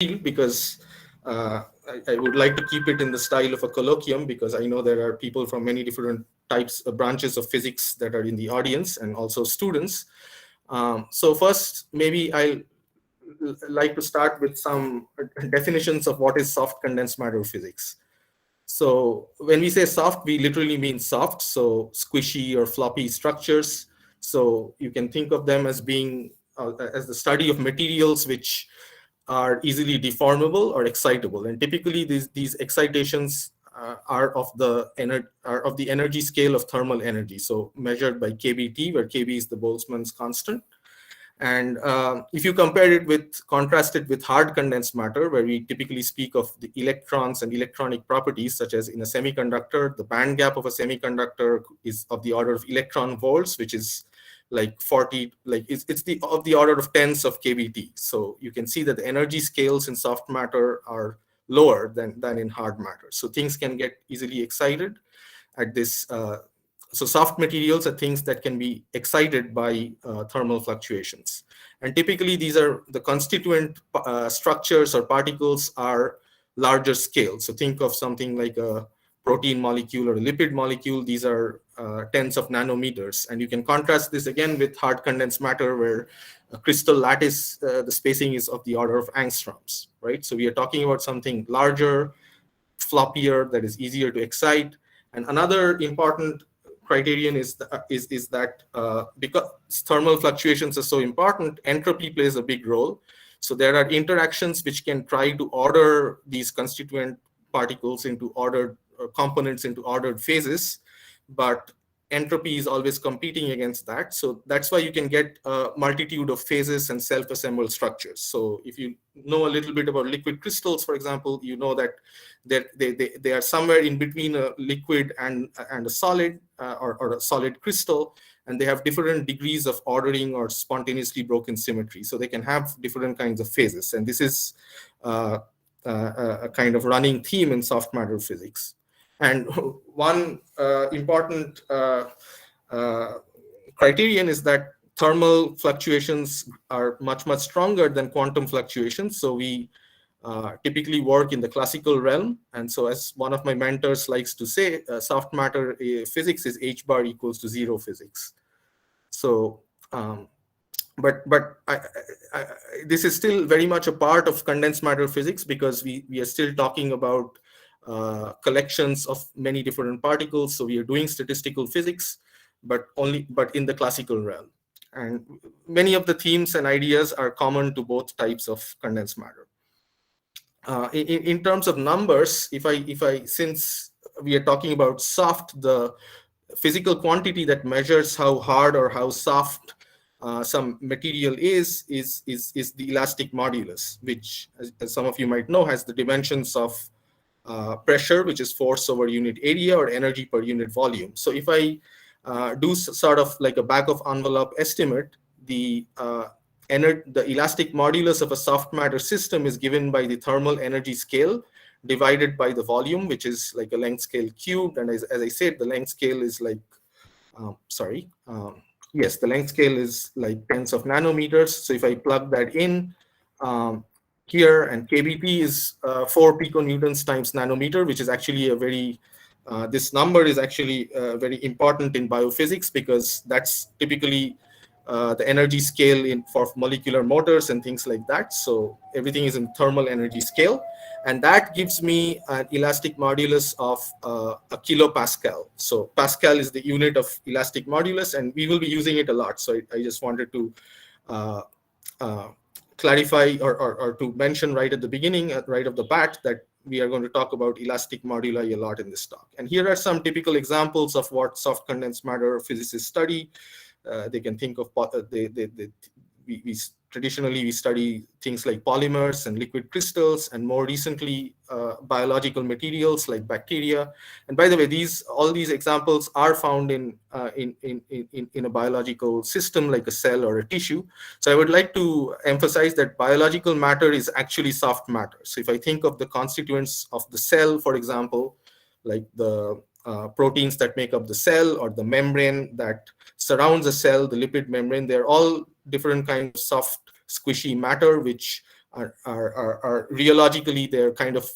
because I would like to keep it in the style of a colloquium, because I know there are people from many different types of branches of physics that are in the audience, and also students. So first, maybe I'll like to start with some definitions of what is soft condensed matter physics. So when we say soft, we literally mean soft, so squishy or floppy structures. So you can think of them as being as the study of materials which are easily deformable or excitable. And typically these excitations are of the energy scale of thermal energy, so measured by kBt, where kB is the Boltzmann's constant. And if you compare it with, contrast it with hard condensed matter, where we typically speak of the electrons and electronic properties, such as in a semiconductor, the band gap of a semiconductor is of the order of electron volts, which is like 40, like it's of the order of tens of kBt. So you can see that the energy scales in soft matter are lower than in hard matter. So things can get easily excited at this. So soft materials are things that can be excited by thermal fluctuations. And typically these are the constituent structures or particles are larger scale. So think of something like a protein molecule or a lipid molecule. These are tens of nanometers. And you can contrast this again with hard condensed matter, where a crystal lattice, the spacing is of the order of angstroms, right? So we are talking about something larger, floppier, that is easier to excite. And another important criterion is that because thermal fluctuations are so important, entropy plays a big role. So there are interactions which can try to order these constituent particles into ordered components into ordered phases, but entropy is always competing against that. So that's why you can get a multitude of phases and self-assembled structures. So if you know a little bit about liquid crystals, for example, you know that they are somewhere in between a liquid and a solid or a solid crystal, and they have different degrees of ordering or spontaneously broken symmetry. So they can have different kinds of phases. And this is a kind of running theme in soft matter physics. And one important criterion is that thermal fluctuations are much stronger than quantum fluctuations. So we typically work in the classical realm. And so as one of my mentors likes to say, soft matter physics is h bar equals to 0 physics. So, but this is still very much a part of condensed matter physics, because we are still talking about collections of many different particles. So we are doing statistical physics, but in the classical realm. And many of the themes and ideas are common to both types of condensed matter. In terms of numbers, since we are talking about soft, the physical quantity that measures how hard or how soft some material is the elastic modulus, which, as some of you might know, has the dimensions of pressure, which is force over unit area, or energy per unit volume. So if I do sort of like a back of envelope estimate, the elastic modulus of a soft matter system is given by the thermal energy scale divided by the volume, which is like a length scale cubed. And as I said, the length scale is like, yes, the length scale is like tens of nanometers. So if I plug that in here, and kBt is 4 piconewtons times nanometer, which is actually a very, this number is actually very important in biophysics, because that's typically the energy scale for molecular motors and things like that. So everything is in thermal energy scale. And that gives me an elastic modulus of a kilopascal. So Pascal is the unit of elastic modulus, and we will be using it a lot. So I just wanted to clarify or to mention right at the beginning, right off the bat, that we are going to talk about elastic moduli a lot in this talk. And here are some typical examples of what soft condensed matter physicists study. They can think of, traditionally we study things like polymers and liquid crystals, and more recently biological materials like bacteria. And by the way, all these examples are found in a biological system like a cell or a tissue. So I would like to emphasize that biological matter is actually soft matter. So if I think of the constituents of the cell, for example, like the proteins that make up the cell, or the membrane that surrounds a cell, the lipid membrane, they're all different kinds of soft, squishy matter, which are rheologically, they're kind of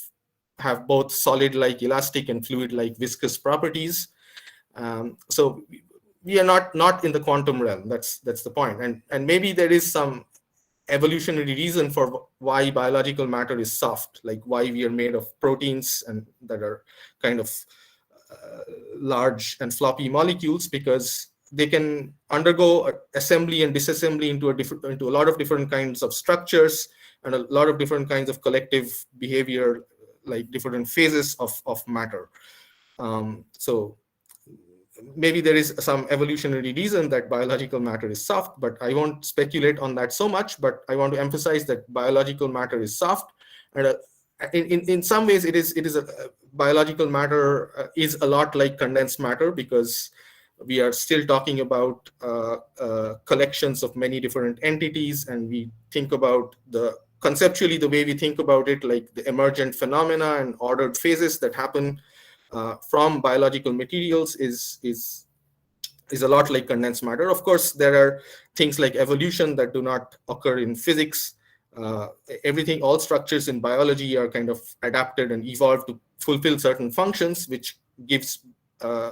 have both solid-like elastic and fluid-like viscous properties. So we are not in the quantum realm. That's the point. And maybe there is some evolutionary reason for why biological matter is soft, like why we are made of proteins and that are kind of large and floppy molecules, because they can undergo assembly and disassembly into a lot of different kinds of structures and a lot of different kinds of collective behavior, like different phases of matter. So maybe there is some evolutionary reason that biological matter is soft, but I won't speculate on that so much. But I want to emphasize that biological matter is soft, and in some ways it is a biological matter is a lot like condensed matter, because we are still talking about collections of many different entities, and we think about conceptually the way we think about it, like the emergent phenomena and ordered phases that happen from biological materials is a lot like condensed matter. Of course, there are things like evolution that do not occur in physics. All structures in biology are kind of adapted and evolved to fulfill certain functions, which gives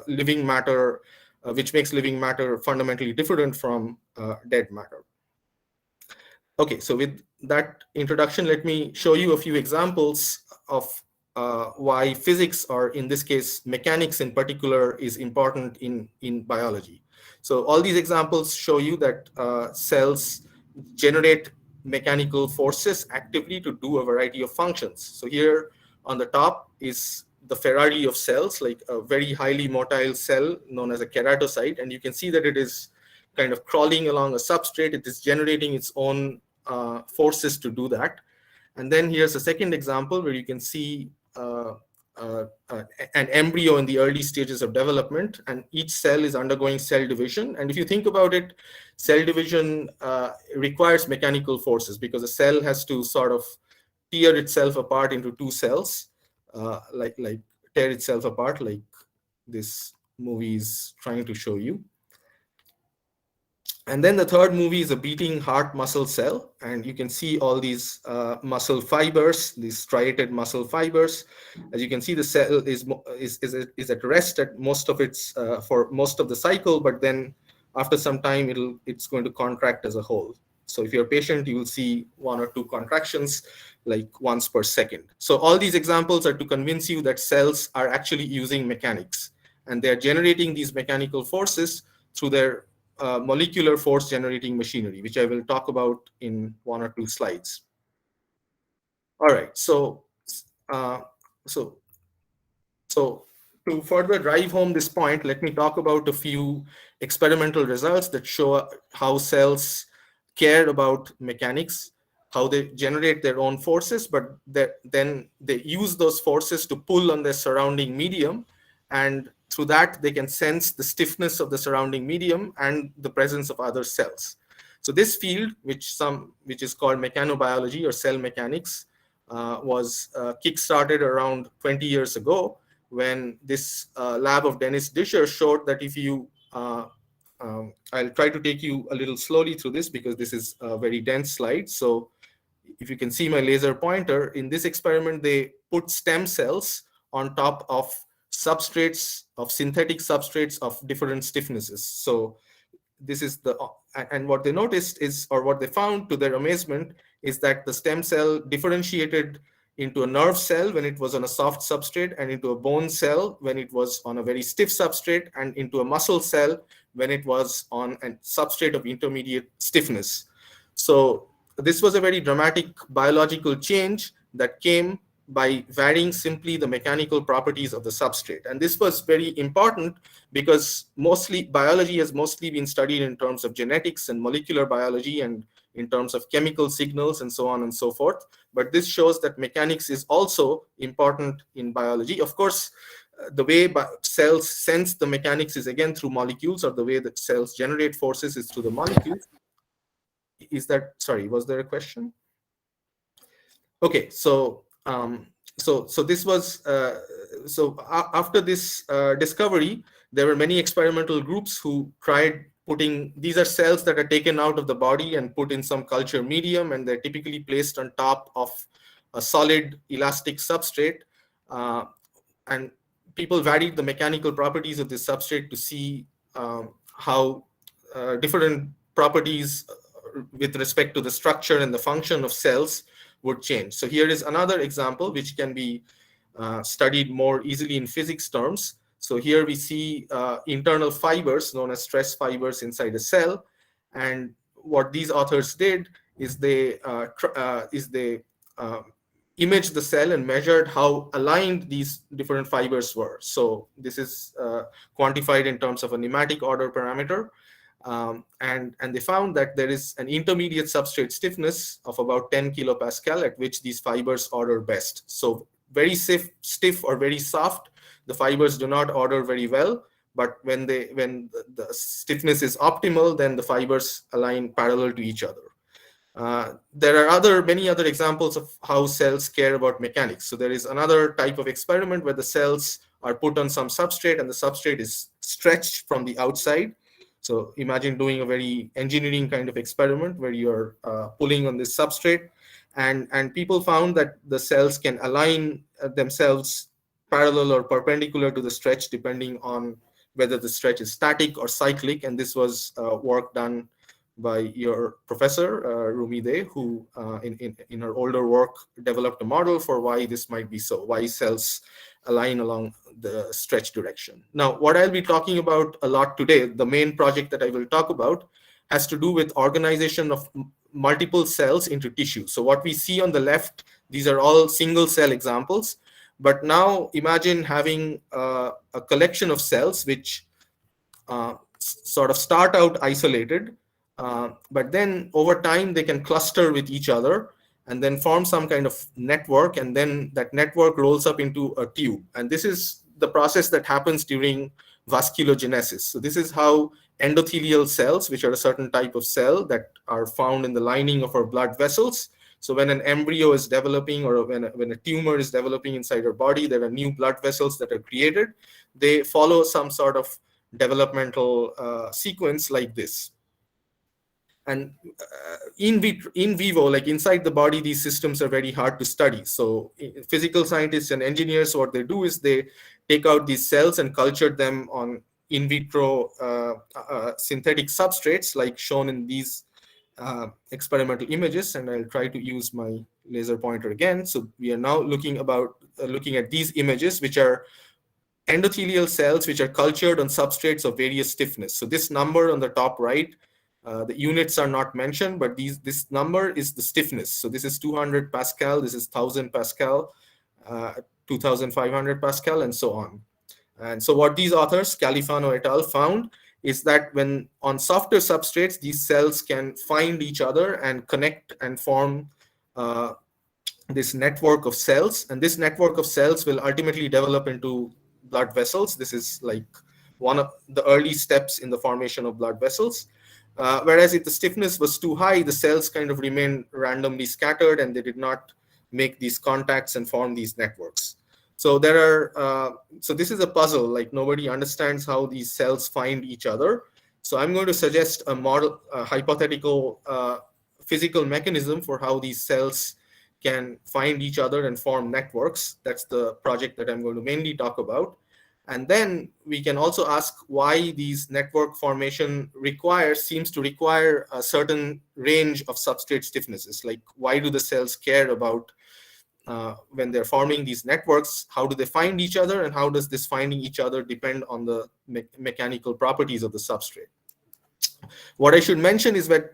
living matter, which makes living matter fundamentally different from dead matter. Okay, so with that introduction, let me show you a few examples of why physics, or in this case, mechanics in particular, is important in biology. So all these examples show you that cells generate mechanical forces actively to do a variety of functions. So here on the top is the Ferrari of cells, like a very highly motile cell known as a keratocyte. And you can see that it is kind of crawling along a substrate. It is generating its own forces to do that. And then here's a second example where you can see an embryo in the early stages of development, and each cell is undergoing cell division. And if you think about it, cell division requires mechanical forces, because a cell has to sort of tear itself apart into two cells, like tear itself apart, like this movie is trying to show you. And then the third movie is a beating heart muscle cell, and you can see all these muscle fibers, these striated muscle fibers. As you can see, the cell is at rest at most of its for most of the cycle, but then after some time it's going to contract as a whole. So if you're a patient, you will see one or two contractions like once per second. So all these examples are to convince you that cells are actually using mechanics, and they're generating these mechanical forces through their molecular force generating machinery, which I will talk about in one or two slides. All right, so to further drive home this point, let me talk about a few experimental results that show how cells care about mechanics, how they generate their own forces, but then they use those forces to pull on their surrounding medium, and through that, they can sense the stiffness of the surrounding medium and the presence of other cells. So this field, which is called mechanobiology or cell mechanics, was kick-started around 20 years ago, when this lab of Dennis Disher showed that if you, I'll try to take you a little slowly through this because this is a very dense slide. So if you can see my laser pointer, in this experiment, they put stem cells on top of substrates, of synthetic substrates of different stiffnesses. So this is and what they noticed is, or what they found to their amazement, is that the stem cell differentiated into a nerve cell when it was on a soft substrate, and into a bone cell when it was on a very stiff substrate, and into a muscle cell when it was on a substrate of intermediate stiffness. So this was a very dramatic biological change that came by varying simply the mechanical properties of the substrate. And this was very important because biology has mostly been studied in terms of genetics and molecular biology and in terms of chemical signals and so on and so forth. But this shows that mechanics is also important in biology. Of course, the way cells sense the mechanics is again through molecules, or the way that cells generate forces is through the molecules. Sorry, was there a question? Okay, so this was after this discovery, there were many experimental groups who tried these are cells that are taken out of the body and put in some culture medium, and they're typically placed on top of a solid elastic substrate. And people varied the mechanical properties of this substrate to see how different properties with respect to the structure and the function of cells would change. So here is another example which can be studied more easily in physics terms. So here we see internal fibers known as stress fibers inside a cell, and what these authors did is they imaged the cell and measured how aligned these different fibers were. So this is quantified in terms of a nematic order parameter. And they found that there is an intermediate substrate stiffness of about 10 kilopascal at which these fibers order best. So very stiff or very soft, the fibers do not order very well. But when the stiffness is optimal, then the fibers align parallel to each other. There are many other examples of how cells care about mechanics. So there is another type of experiment where the cells are put on some substrate and the substrate is stretched from the outside. So imagine doing a very engineering kind of experiment where you're pulling on this substrate, and people found that the cells can align themselves parallel or perpendicular to the stretch depending on whether the stretch is static or cyclic. And this was work done by your professor, Rumi Dey, who in her older work developed a model for why this might be so, why cells align along the stretch direction. Now, what I'll be talking about a lot today, the main project that I will talk about, has to do with organization of multiple cells into tissue. So what we see on the left, these are all single cell examples. But now imagine having a collection of cells which sort of start out isolated, but then over time they can cluster with each other and then form some kind of network, and then that network rolls up into a tube. And this is the process that happens during vasculogenesis. So this is how endothelial cells, which are a certain type of cell that are found in the lining of our blood vessels. So when an embryo is developing, or when a tumor is developing inside our body, there are new blood vessels that are created. They follow some sort of developmental sequence like this. And in vivo, like inside the body, these systems are very hard to study. So physical scientists and engineers, what they do is they take out these cells and culture them on in vitro synthetic substrates, like shown in these experimental images. And I'll try to use my laser pointer again. So we are now looking at these images, which are endothelial cells which are cultured on substrates of various stiffness. So this number on the top right, the units are not mentioned, but this number is the stiffness. So this is 200 Pascal, this is 1000 Pascal, 2500 Pascal, and so on. And so what these authors, Califano et al., found is that when on softer substrates, these cells can find each other and connect and form this network of cells. And this network of cells will ultimately develop into blood vessels. This is like one of the early steps in the formation of blood vessels. Whereas if the stiffness was too high, the cells kind of remain randomly scattered and they did not make these contacts and form these networks. So so this is a puzzle, like nobody understands how these cells find each other. So I'm going to suggest a model, a hypothetical physical mechanism for how these cells can find each other and form networks. That's the project that I'm going to mainly talk about. And then we can also ask why these network formation seems to require a certain range of substrate stiffnesses. Like, why do the cells care about when they're forming these networks? How do they find each other, and how does this finding each other depend on the mechanical properties of the substrate? What I should mention is that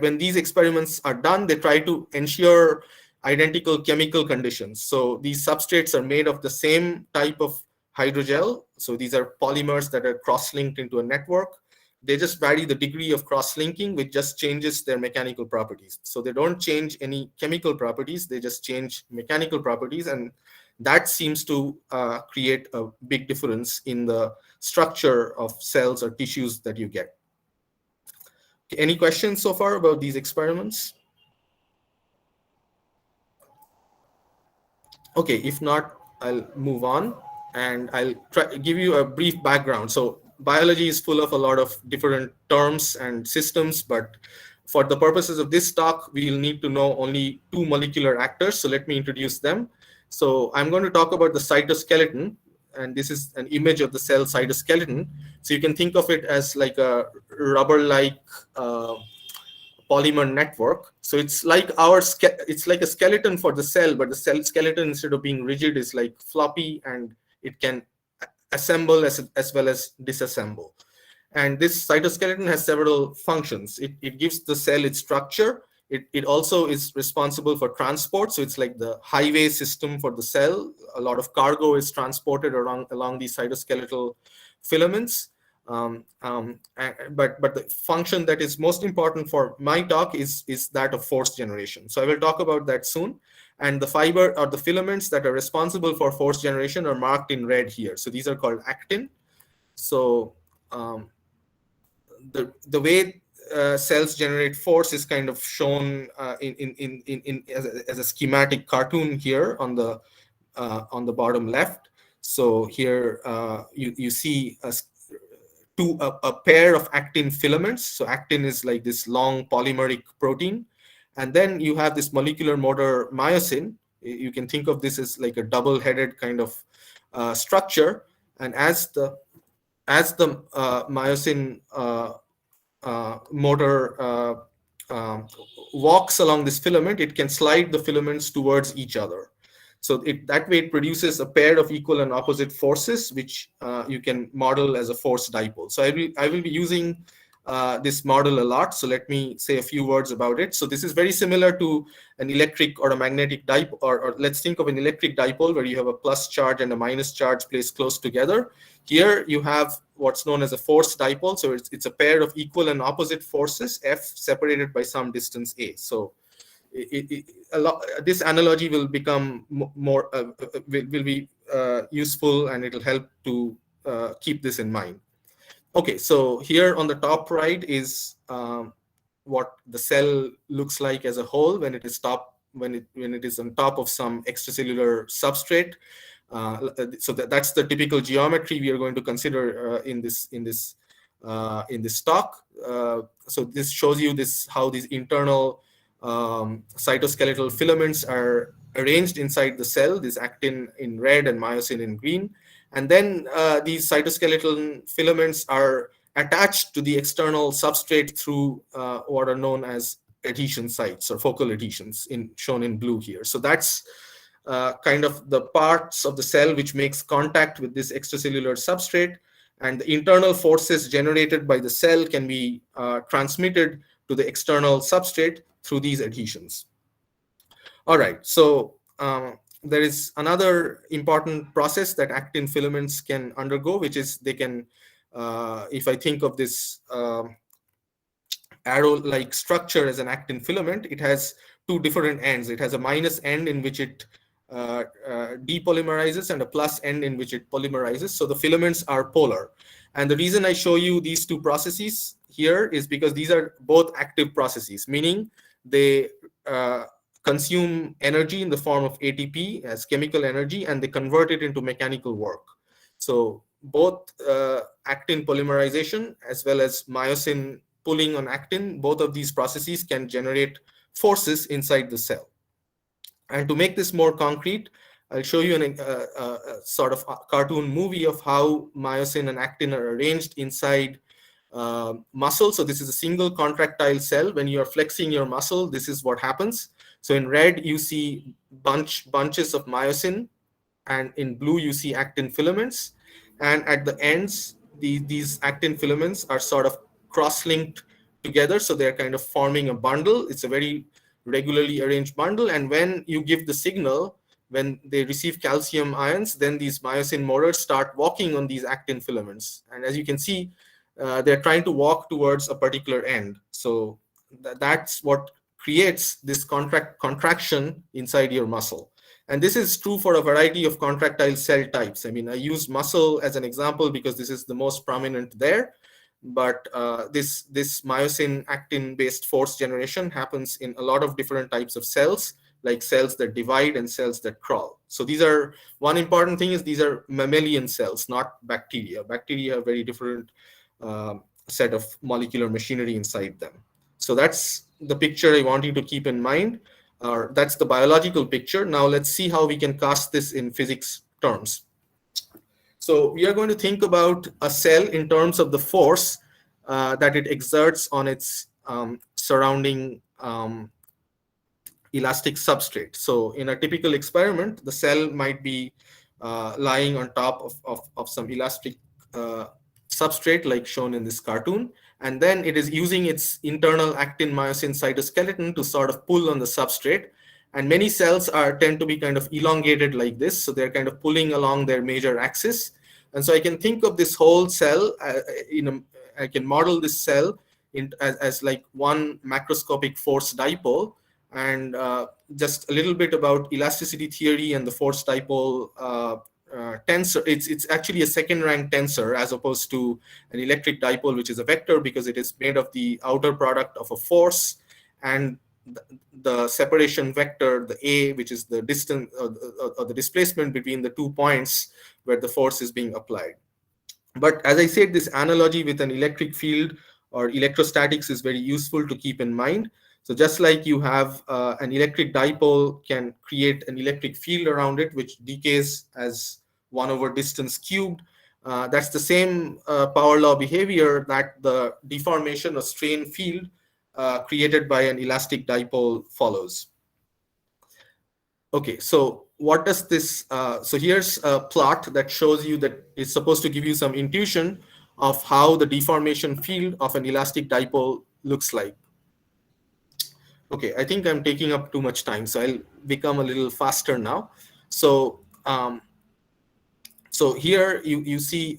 when these experiments are done, they try to ensure identical chemical conditions. So these substrates are made of the same type of hydrogel. So these are polymers that are cross-linked into a network. They just vary the degree of cross-linking, which just changes their mechanical properties. So they don't change any chemical properties, they just change mechanical properties. And that seems to create a big difference in the structure of cells or tissues that you get. Okay, any questions so far about these experiments? Okay, if not, I'll move on and I'll give you a brief background. So biology is full of a lot of different terms and systems, but for the purposes of this talk, we will need to know only two molecular actors. So let me introduce them. So I'm going to talk about the cytoskeleton, and this is an image of the cell cytoskeleton. So you can think of it as like a rubber-like polymer network. So it's like it's like a skeleton for the cell, but the cell skeleton, instead of being rigid, is like floppy, and it can assemble as well as disassemble. And this cytoskeleton has several functions. It gives the cell its structure. It also is responsible for transport. So it's like the highway system for the cell. A lot of cargo is transported along these cytoskeletal filaments. But the function that is most important for my talk is that of force generation. So I will talk about that soon. And the fiber or the filaments that are responsible for force generation are marked in red here. So these are called actin. So the way cells generate force is kind of shown as a schematic cartoon here on the bottom left. So here you see a pair of actin filaments. So actin is like this long polymeric protein, and then you have this molecular motor myosin. You can think of this as like a double-headed kind of structure. And as the myosin motor walks along this filament, it can slide the filaments towards each other. So that way it produces a pair of equal and opposite forces, which you can model as a force dipole. So I will be using this model a lot. So let me say a few words about it. So this is very similar to an electric or a magnetic dipole, or let's think of an electric dipole where you have a plus charge and a minus charge placed close together. Here you have what's known as a force dipole. So it's a pair of equal and opposite forces, F, separated by some distance A. So this analogy will become more will be useful, and it will help to keep this in mind. Okay, so here on the top right is what the cell looks like as a whole when it is when it is on top of some extracellular substrate. So that's the typical geometry we are going to consider in this talk. So this shows you how these internal cytoskeletal filaments are arranged inside the cell, this actin in red and myosin in green. And then these cytoskeletal filaments are attached to the external substrate through what are known as adhesion sites or focal adhesions, shown in blue here. So that's kind of the parts of the cell which makes contact with this extracellular substrate. And the internal forces generated by the cell can be transmitted to the external substrate through these adhesions. All right, so there is another important process that actin filaments can undergo, which is they can, if I think of this arrow-like structure as an actin filament, it has two different ends. It has a minus end in which it depolymerizes and a plus end in which it polymerizes. So the filaments are polar. And the reason I show you these two processes here is because these are both active processes, meaning they consume energy in the form of ATP as chemical energy, and they convert it into mechanical work. So both actin polymerization as well as myosin pulling on actin, both of these processes can generate forces inside the cell. And to make this more concrete, I'll show you a sort of cartoon movie of how myosin and actin are arranged inside muscle. So this is a single contractile cell. When you are flexing your muscle, this is what happens. So in red, you see bunches of myosin, and in blue, you see actin filaments. And at the ends, these actin filaments are sort of cross-linked together. So they're kind of forming a bundle. It's a very regularly arranged bundle. And when you give the signal, when they receive calcium ions, then these myosin motors start walking on these actin filaments. And as you can see, they're trying to walk towards a particular end. So that's what creates this contraction inside your muscle. And this is true for a variety of contractile cell types. I mean, I use muscle as an example because this is the most prominent there. But this myosin actin based force generation happens in a lot of different types of cells, like cells that divide and cells that crawl. So these are, one important thing is these are mammalian cells, not bacteria. Bacteria have very different set of molecular machinery inside them. So that's the picture I want you to keep in mind. That's the biological picture. Now let's see how we can cast this in physics terms. So we are going to think about a cell in terms of the force that it exerts on its surrounding elastic substrate. So in a typical experiment, the cell might be lying on top of some elastic substrate like shown in this cartoon. And then it is using its internal actin myosin cytoskeleton to sort of pull on the substrate. And many cells tend to be kind of elongated like this. So they're kind of pulling along their major axis. And so I can think of this whole cell, I can model this cell as like one macroscopic force dipole. And just a little bit about elasticity theory and the force dipole tensor. It's actually a second rank tensor as opposed to an electric dipole, which is a vector, because it is made of the outer product of a force and the separation vector, the A, which is the distance or the displacement between the 2 points where the force is being applied. But as I said, this analogy with an electric field or electrostatics is very useful to keep in mind. So just like you have an electric dipole can create an electric field around it, which decays as 1 over distance cubed. That's the same power law behavior that the deformation or strain field created by an elastic dipole follows. Okay, so what does this, so here's a plot that shows you that it's supposed to give you some intuition of how the deformation field of an elastic dipole looks like. Okay, I think I'm taking up too much time, so I'll become a little faster now. So, so here you see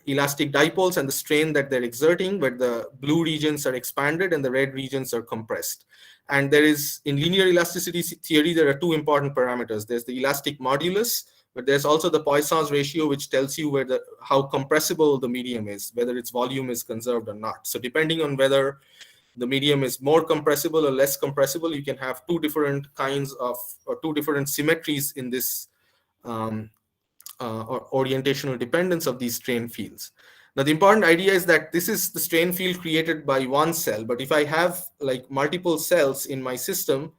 elastic dipoles and the strain that they're exerting, where the blue regions are expanded and the red regions are compressed. And there is, in linear elasticity theory, there are 2 important parameters. There's the elastic modulus, but there's also the Poisson's ratio, which tells you how compressible the medium is, whether its volume is conserved or not. So depending on whether the medium is more compressible or less compressible, you can have 2 different kinds of, or 2 different symmetries in this or orientational dependence of these strain fields. Now, the important idea is that this is the strain field created by one cell, but if I have like multiple cells in my system,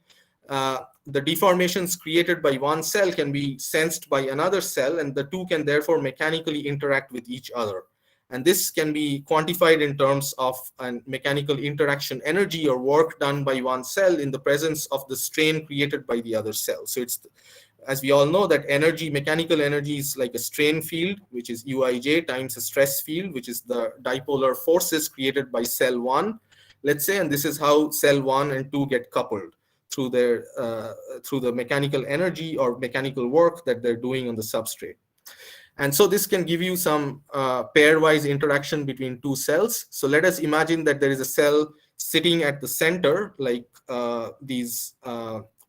the deformations created by one cell can be sensed by another cell, and the 2 can therefore mechanically interact with each other. And this can be quantified in terms of a mechanical interaction energy or work done by one cell in the presence of the strain created by the other cell. So it's, as we all know, that energy, mechanical energy, is like a strain field, which is Uij times a stress field, which is the dipolar forces created by cell 1, let's say, and this is how cell 1 and 2 get coupled through their through the mechanical energy or mechanical work that they're doing on the substrate. And so this can give you some pairwise interaction between 2 cells. So let us imagine that there is a cell sitting at the center, like these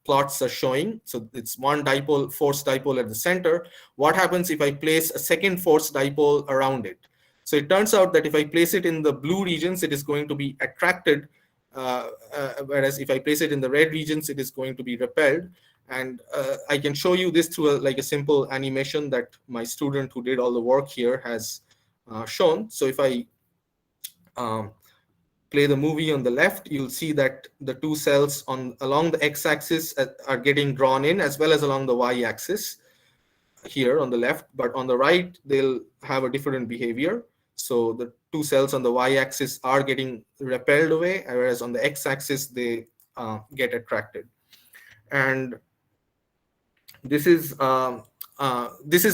plots are showing. So it's one dipole, force dipole at the center. What happens if I place a second force dipole around it? So it turns out that if I place it in the blue regions, it is going to be attracted, whereas if I place it in the red regions, it is going to be repelled. And I can show you this through like a simple animation that my student who did all the work here has shown. So if I play the movie on the left, you'll see that the 2 cells along the x-axis are getting drawn in, as well as along the y-axis here on the left. But on the right, they'll have a different behavior. So the 2 cells on the y-axis are getting repelled away, whereas on the x-axis, they get attracted. And this is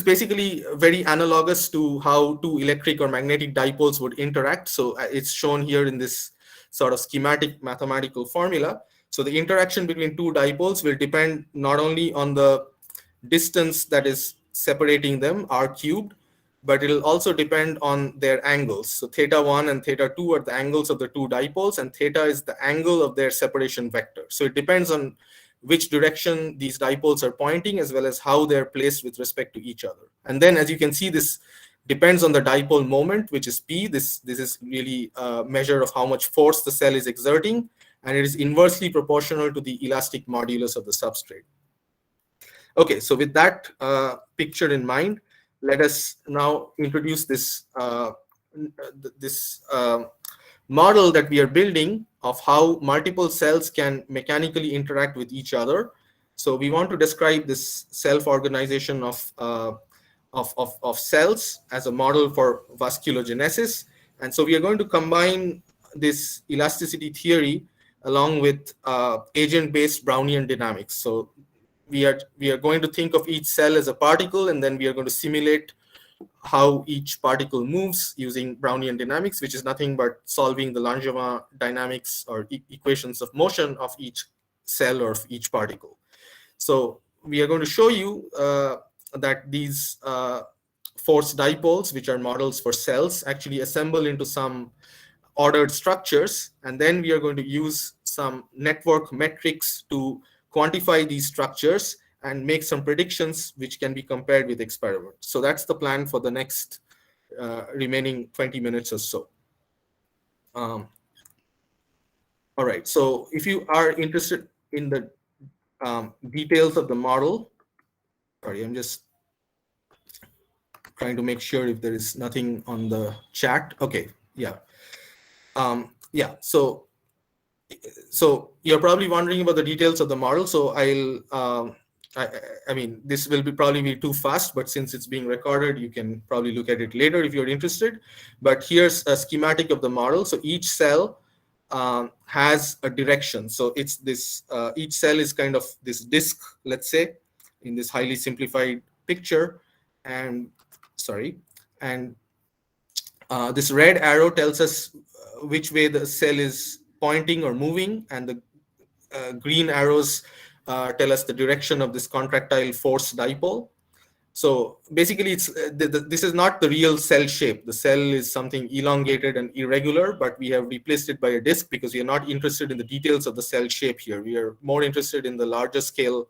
basically very analogous to how 2 electric or magnetic dipoles would interact. So it's shown here in this sort of schematic mathematical formula. So the interaction between 2 dipoles will depend not only on the distance that is separating them, r cubed, but it'll also depend on their angles. So theta 1 and theta 2 are the angles of the 2 dipoles, and theta is the angle of their separation vector. So it depends on which direction these dipoles are pointing, as well as how they're placed with respect to each other. And then, as you can see, this depends on the dipole moment, which is P. This is really a measure of how much force the cell is exerting. and it is inversely proportional to the elastic modulus of the substrate. Okay, so with that picture in mind, let us now introduce this model that we are building of how multiple cells can mechanically interact with each other. So we want to describe this self-organization of cells as a model for vasculogenesis. And so we are going to combine this elasticity theory along with agent-based Brownian dynamics. So we are going to think of each cell as a particle, and then we are going to simulate how each particle moves using Brownian dynamics, which is nothing but solving the Langevin dynamics or equations of motion of each cell or of each particle. So we are going to show you that these force dipoles, which are models for cells, actually assemble into some ordered structures, and then we are going to use some network metrics to quantify these structures and make some predictions which can be compared with experiments. So that's the plan for the next remaining 20 minutes or so. All right, so if you are interested in the details of the model, sorry, I'm just trying to make sure if there is nothing on the chat. Okay, yeah. Yeah, so you're probably wondering about the details of the model. So I mean, this will probably be too fast, but since it's being recorded, you can probably look at it later if you're interested. But here's a schematic of the model. So each cell has a direction. So it's this, each cell is kind of this disk, let's say, in this highly simplified picture. And sorry, and this red arrow tells us which way the cell is pointing or moving, and the green arrows tell us the direction of this contractile force dipole. So basically, it's this is not the real cell shape. The cell is something elongated and irregular, but we have replaced it by a disk because we are not interested in the details of the cell shape here. We are more interested in the larger scale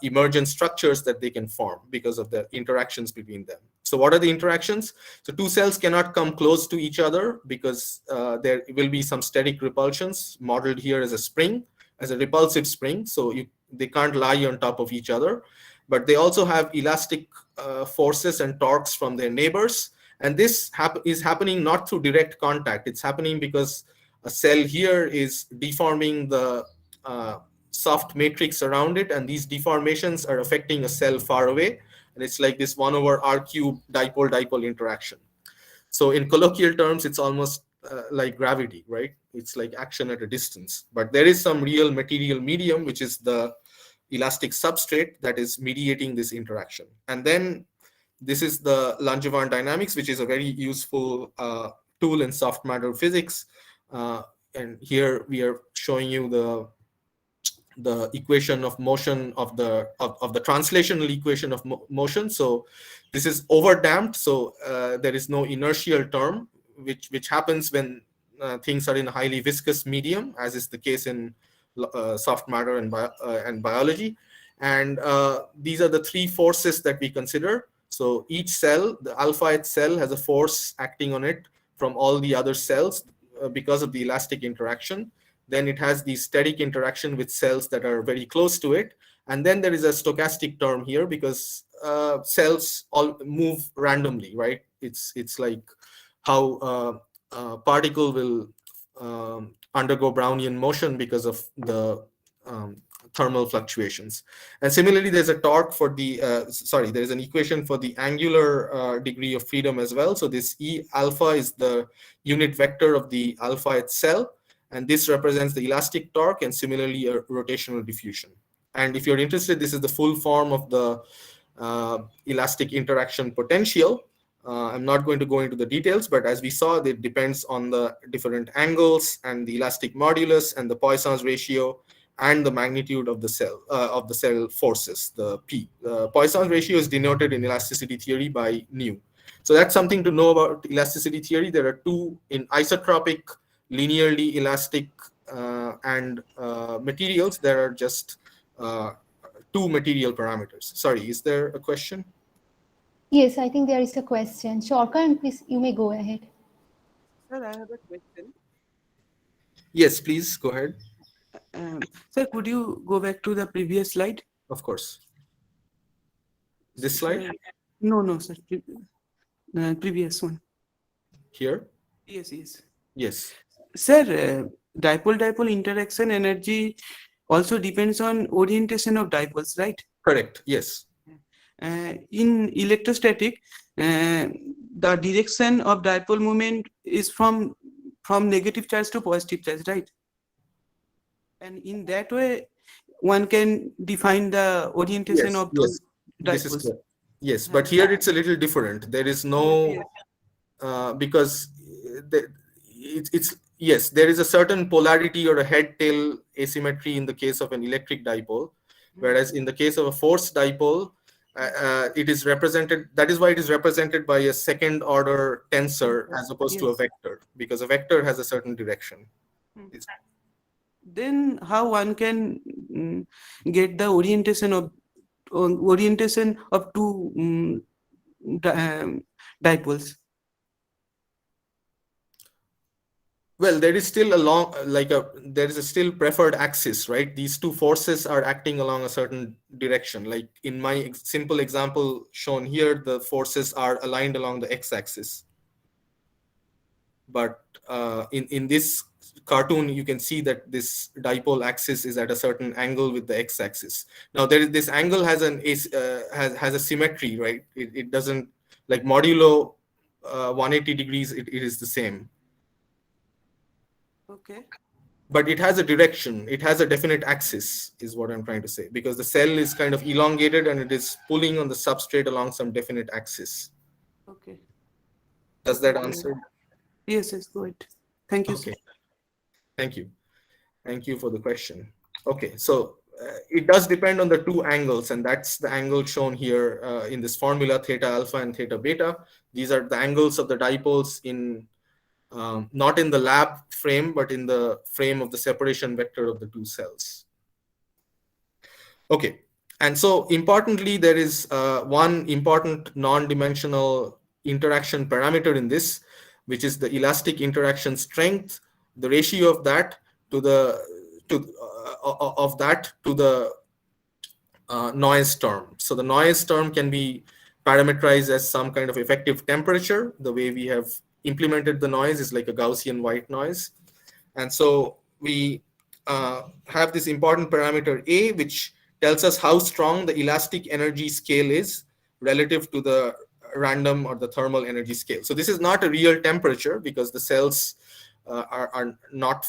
emergent structures that they can form because of the interactions between them. So what are the interactions? So two cells cannot come close to each other because there will be some static repulsions modeled here as a spring, as a repulsive spring. So they can't lie on top of each other, but they also have elastic forces and torques from their neighbors. And this is happening not through direct contact. It's happening because a cell here is deforming the soft matrix around it, and these deformations are affecting a cell far away, and it's like this 1 over r cube dipole-dipole interaction. So in colloquial terms, it's almost like gravity, right? It's like action at a distance, but there is some real material medium, which is the elastic substrate, that is mediating this interaction. And then this is the Langevin dynamics, which is a very useful tool in soft matter physics. And here we are showing you the equation of motion of the translational equation of motion. So this is overdamped, so there is no inertial term, which happens when things are in a highly viscous medium, as is the case in soft matter and biology. And these are the three forces that we consider. So each cell, the alpha cell, has a force acting on it from all the other cells because of the elastic interaction. Then it has the static interaction with cells that are very close to it. And then there is a stochastic term here because cells all move randomly, right? It's like how a particle will undergo Brownian motion because of the thermal fluctuations. And similarly, there's a torque for the, there's an equation for the angular degree of freedom as well. So this E alpha is the unit vector of the alpha cell. And this represents the elastic torque, and similarly a rotational diffusion. And if you're interested, this is the full form of the elastic interaction potential. I'm not going to go into the details, but as we saw, it depends on the different angles and the elastic modulus and the Poisson's ratio and the magnitude of the cell forces, the P. Poisson's ratio is denoted in elasticity theory by nu. So that's something to know about elasticity theory. There are two in isotropic linearly elastic and materials. There are just two material parameters. Sorry, is there a question? Yes, I think there is a question. Shorka, and please, you may go ahead. Sir, I have a question. Yes, please go ahead. Sir, could you go back to the previous slide? Of course. This slide Sir, no, sir. Previous one. here. Yes. Yes, Sir, dipole-dipole interaction energy also depends on orientation of dipoles, right? correct. Yes. In electrostatic, the direction of dipole moment is from negative charge to positive charge, right? And in that way, one can define the orientation Yes, of those yes. This is dipoles. correct. Yes, but here it's a little different. There is no Yes. because it's yes, there is a certain polarity or a head-tail asymmetry in the case of an electric dipole, whereas in the case of a force dipole, it is represented. That is why it is represented by a second-order tensor as opposed to a Yes. vector, because a vector has a certain direction. Then how one can get the orientation of two dipoles? Well, there is still a long, there is a still preferred axis, right? These two forces are acting along a certain direction. Like in my simple example shown here, the forces are aligned along the x-axis. But in this cartoon, you can see that this dipole axis is at a certain angle with the x-axis. Now, this angle has has a symmetry, right? It doesn't, like modulo 180 degrees, it is the same. Okay. But it has a direction, it has a definite axis, is what I'm trying to say, because the cell is kind of elongated and it is pulling on the substrate along some definite axis. Okay. Does that answer? Yes, go ahead. Thank you, sir. Okay, thank you for the question. Okay, so it does depend on the two angles, and that's the angle shown here in this formula, theta alpha and theta beta. These are the angles of the dipoles in not in the lab frame, but in the frame of the separation vector of the two cells. Okay, and so importantly, there is one important non-dimensional interaction parameter in this, which is the elastic interaction strength, the ratio of that to the noise term. So the noise term can be parameterized as some kind of effective temperature. The way we have implemented the noise is like a Gaussian white noise. And so we have this important parameter A, which tells us how strong the elastic energy scale is relative to the random or the thermal energy scale. So this is not a real temperature because the cells are not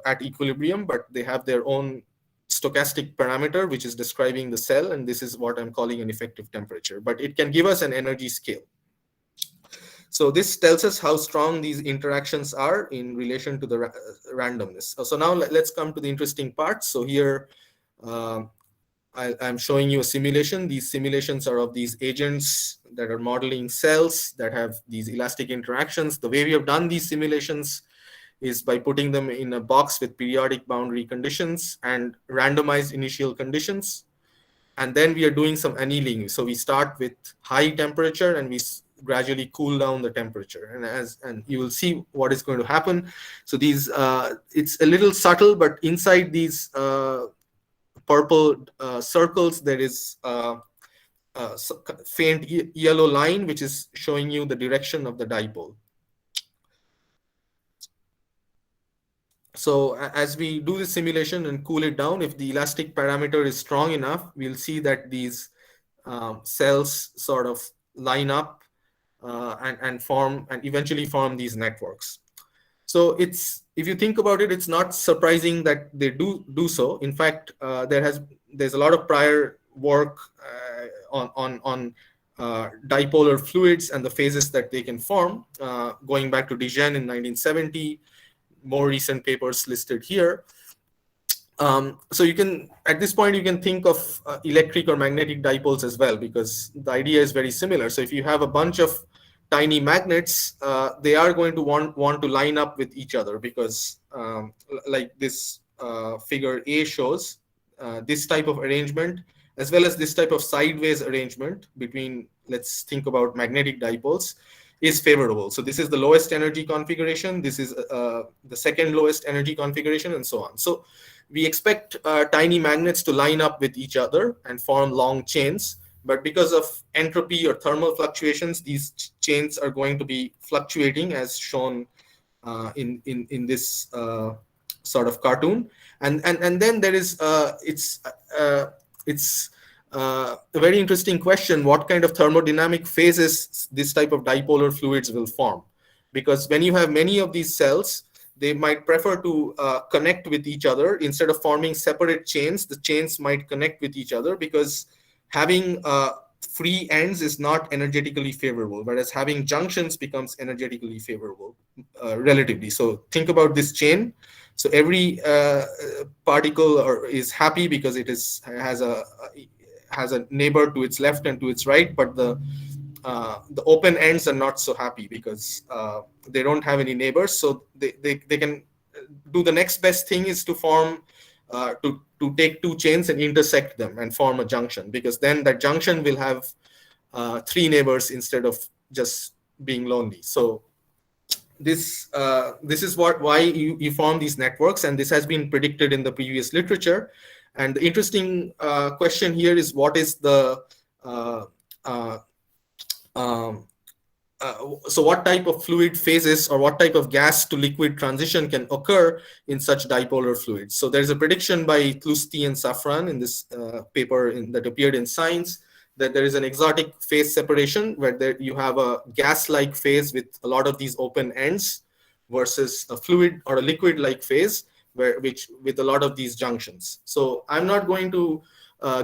at equilibrium, but they have their own stochastic parameter, which is describing the cell. And this is what I'm calling an effective temperature, but it can give us an energy scale. So this tells us how strong these interactions are in relation to the randomness. So now let's come to the interesting part. So here I'm showing you a simulation. These simulations are of these agents that are modeling cells that have these elastic interactions. The way we have done these simulations is by putting them in a box with periodic boundary conditions and randomized initial conditions. And then we are doing some annealing. So we start with high temperature and we gradually cool down the temperature. And you will see what is going to happen. So these, it's a little subtle, but inside these purple circles, there is a faint yellow line, which is showing you the direction of the dipole. So as we do the simulation and cool it down, if the elastic parameter is strong enough, we'll see that these cells sort of line up and form and eventually form these networks. So it's, if you think about it, it's not surprising that they do so. In fact, there's a lot of prior work on dipolar fluids and the phases that they can form, going back to Dijen in 1970. More recent papers listed here. So you can, at this point, you can think of electric or magnetic dipoles as well, because the idea is very similar. So if you have a bunch of tiny magnets, they are going to want to line up with each other, because like this figure A shows, this type of arrangement, as well as this type of sideways arrangement between, let's think about magnetic dipoles. is favorable. So this is the lowest energy configuration. This is the second lowest energy configuration, and so on. So we expect tiny magnets to line up with each other and form long chains. But because of entropy or thermal fluctuations, these chains are going to be fluctuating, as shown in this sort of cartoon. And then there is it's a very interesting question: what kind of thermodynamic phases this type of dipolar fluids will form? Because when you have many of these cells, they might prefer to connect with each other instead of forming separate chains. The chains might connect with each other because having free ends is not energetically favorable, whereas having junctions becomes energetically favorable relatively. So think about this chain. So every particle is happy because it has a neighbor to its left and to its right, but the open ends are not so happy because they don't have any neighbors. So they can do the next best thing is to form to take two chains and intersect them and form a junction, because then that junction will have three neighbors instead of just being lonely. So this is why you form these networks, and this has been predicted in the previous literature. And the interesting question here is, what is the so what type of fluid phases or what type of gas to liquid transition can occur in such dipolar fluids? So there's a prediction by Tlusty and Safran in this paper that appeared in Science, that there is an exotic phase separation where you have a gas-like phase with a lot of these open ends versus a fluid or a liquid-like phase with a lot of these junctions. So I'm not going to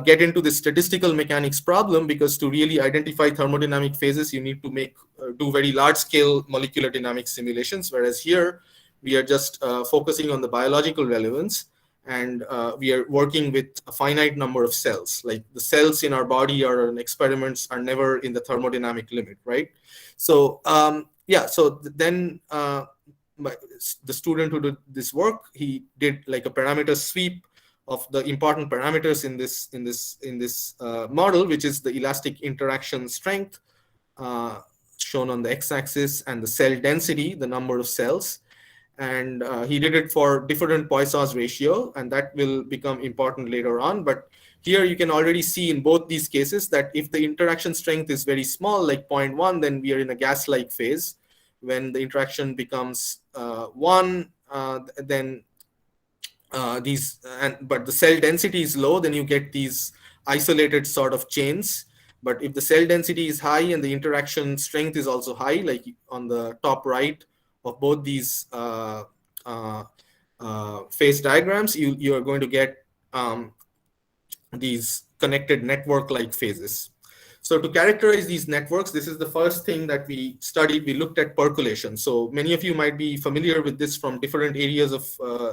get into the statistical mechanics problem, because to really identify thermodynamic phases, you need to do very large-scale molecular dynamics simulations, whereas here we are just focusing on the biological relevance, and we are working with a finite number of cells. Like the cells in our body or in experiments are never in the thermodynamic limit, right? So yeah, so then the student who did this work, he did like a parameter sweep of the important parameters in this model, which is the elastic interaction strength shown on the x-axis, and the cell density, the number of cells. And he did it for different Poisson's ratio, and that will become important later on. But here you can already see in both these cases that if the interaction strength is very small, like 0.1, then we are in a gas-like phase. When the interaction becomes 1, then but the cell density is low, then you get these isolated sort of chains. But if the cell density is high and the interaction strength is also high, like on the top right of both these phase diagrams, you are going to get these connected network-like phases. So to characterize these networks, this is the first thing that we studied. We looked at percolation. So many of you might be familiar with this from different areas of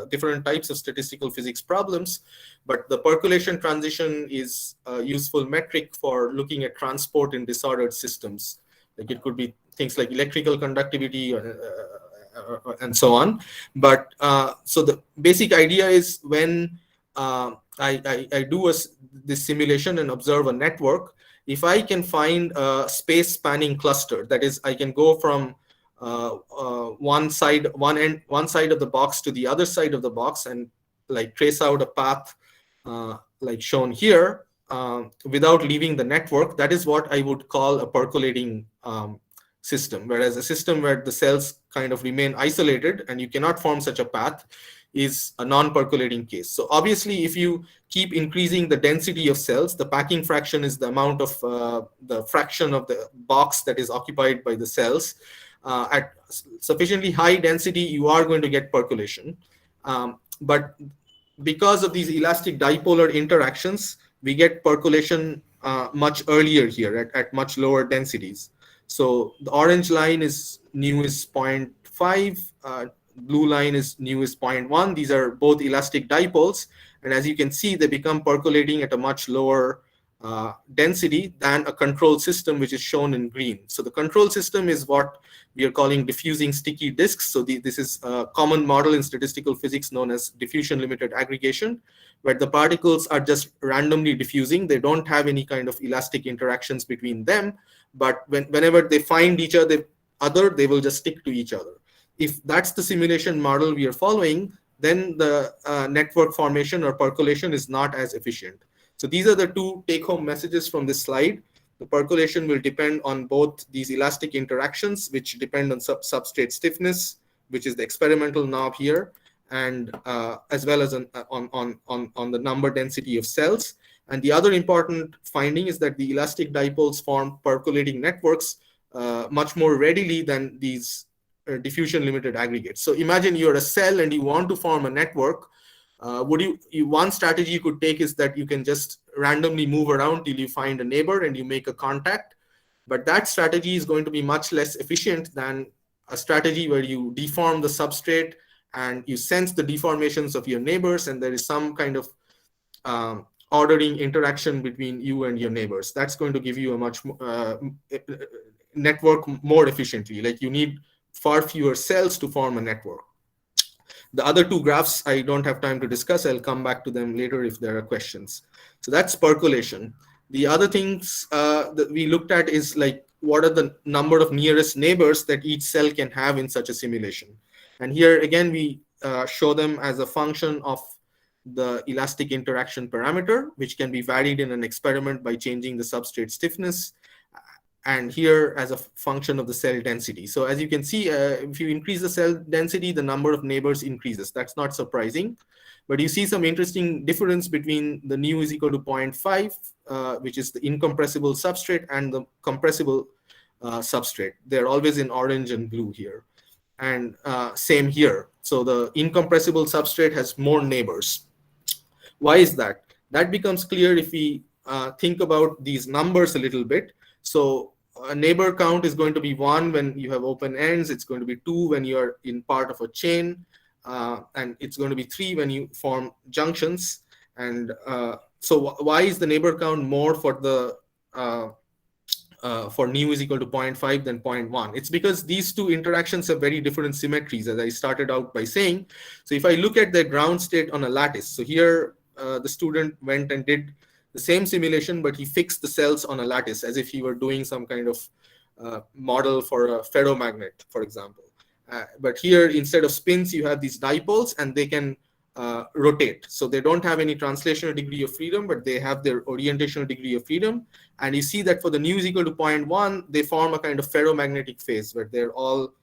different types of statistical physics problems. But the percolation transition is a useful metric for looking at transport in disordered systems. Like it could be things like electrical conductivity and so on. But so the basic idea is when I do this simulation and observe a network, if I can find a space spanning cluster, that is, I can go from one side of the box to the other side of the box and like trace out a path like shown here without leaving the network, that is what I would call a percolating system. Whereas a system where the cells kind of remain isolated and you cannot form such a path is a non-percolating case. So obviously, if you keep increasing the density of cells, the packing fraction is the amount of the fraction of the box that is occupied by the cells. At sufficiently high density, you are going to get percolation. But because of these elastic dipolar interactions, we get percolation much earlier here at much lower densities. So the orange line is nu is 0.5, blue line is nu is 0.1. These are both elastic dipoles. And as you can see, they become percolating at a much lower density than a control system, which is shown in green. So the control system is what we are calling diffusing sticky disks. So this is a common model in statistical physics known as diffusion limited aggregation, where the particles are just randomly diffusing. They don't have any kind of elastic interactions between them. But whenever they find each other, other, they will just stick to each other. If that's the simulation model we are following, then the network formation or percolation is not as efficient. So these are the two take-home messages from this slide. The percolation will depend on both these elastic interactions, which depend on substrate stiffness, which is the experimental knob here, and as well as on the number density of cells. And the other important finding is that the elastic dipoles form percolating networks much more readily than these diffusion limited aggregates. So imagine you're a cell and you want to form a network. One strategy you could take is that you can just randomly move around till you find a neighbor and you make a contact. But that strategy is going to be much less efficient than a strategy where you deform the substrate and you sense the deformations of your neighbors, and there is some kind of ordering interaction between you and your neighbors. That's going to give you a much network more efficiently. Like, you need far fewer cells to form a network. The other two graphs I don't have time to discuss. I'll come back to them later if there are questions. So that's percolation. The other things that we looked at is like, what are the number of nearest neighbors that each cell can have in such a simulation? And here again, we show them as a function of the elastic interaction parameter, which can be varied in an experiment by changing the substrate stiffness, and here as a function of the cell density. So as you can see, if you increase the cell density, the number of neighbors increases. That's not surprising, but you see some interesting difference between the nu is equal to 0.5, which is the incompressible substrate, and the compressible substrate. They're always in orange and blue here. And same here. So the incompressible substrate has more neighbors. Why is that? That becomes clear if we think about these numbers a little bit. So a neighbor count is going to be 1 when you have open ends. It's going to be 2 when you're in part of a chain. And it's going to be 3 when you form junctions. And so why is the neighbor count more for the for nu is equal to 0.5 than 0.1? It's because these two interactions have very different symmetries, as I started out by saying. So if I look at the ground state on a lattice, so here the student went and did the same simulation, but he fixed the cells on a lattice as if he were doing some kind of model for a ferromagnet, for example. But here, instead of spins, you have these dipoles, and they can rotate. So they don't have any translational degree of freedom, but they have their orientational degree of freedom. And you see that for the nu is equal to 0.1, they form a kind of ferromagnetic phase where they're all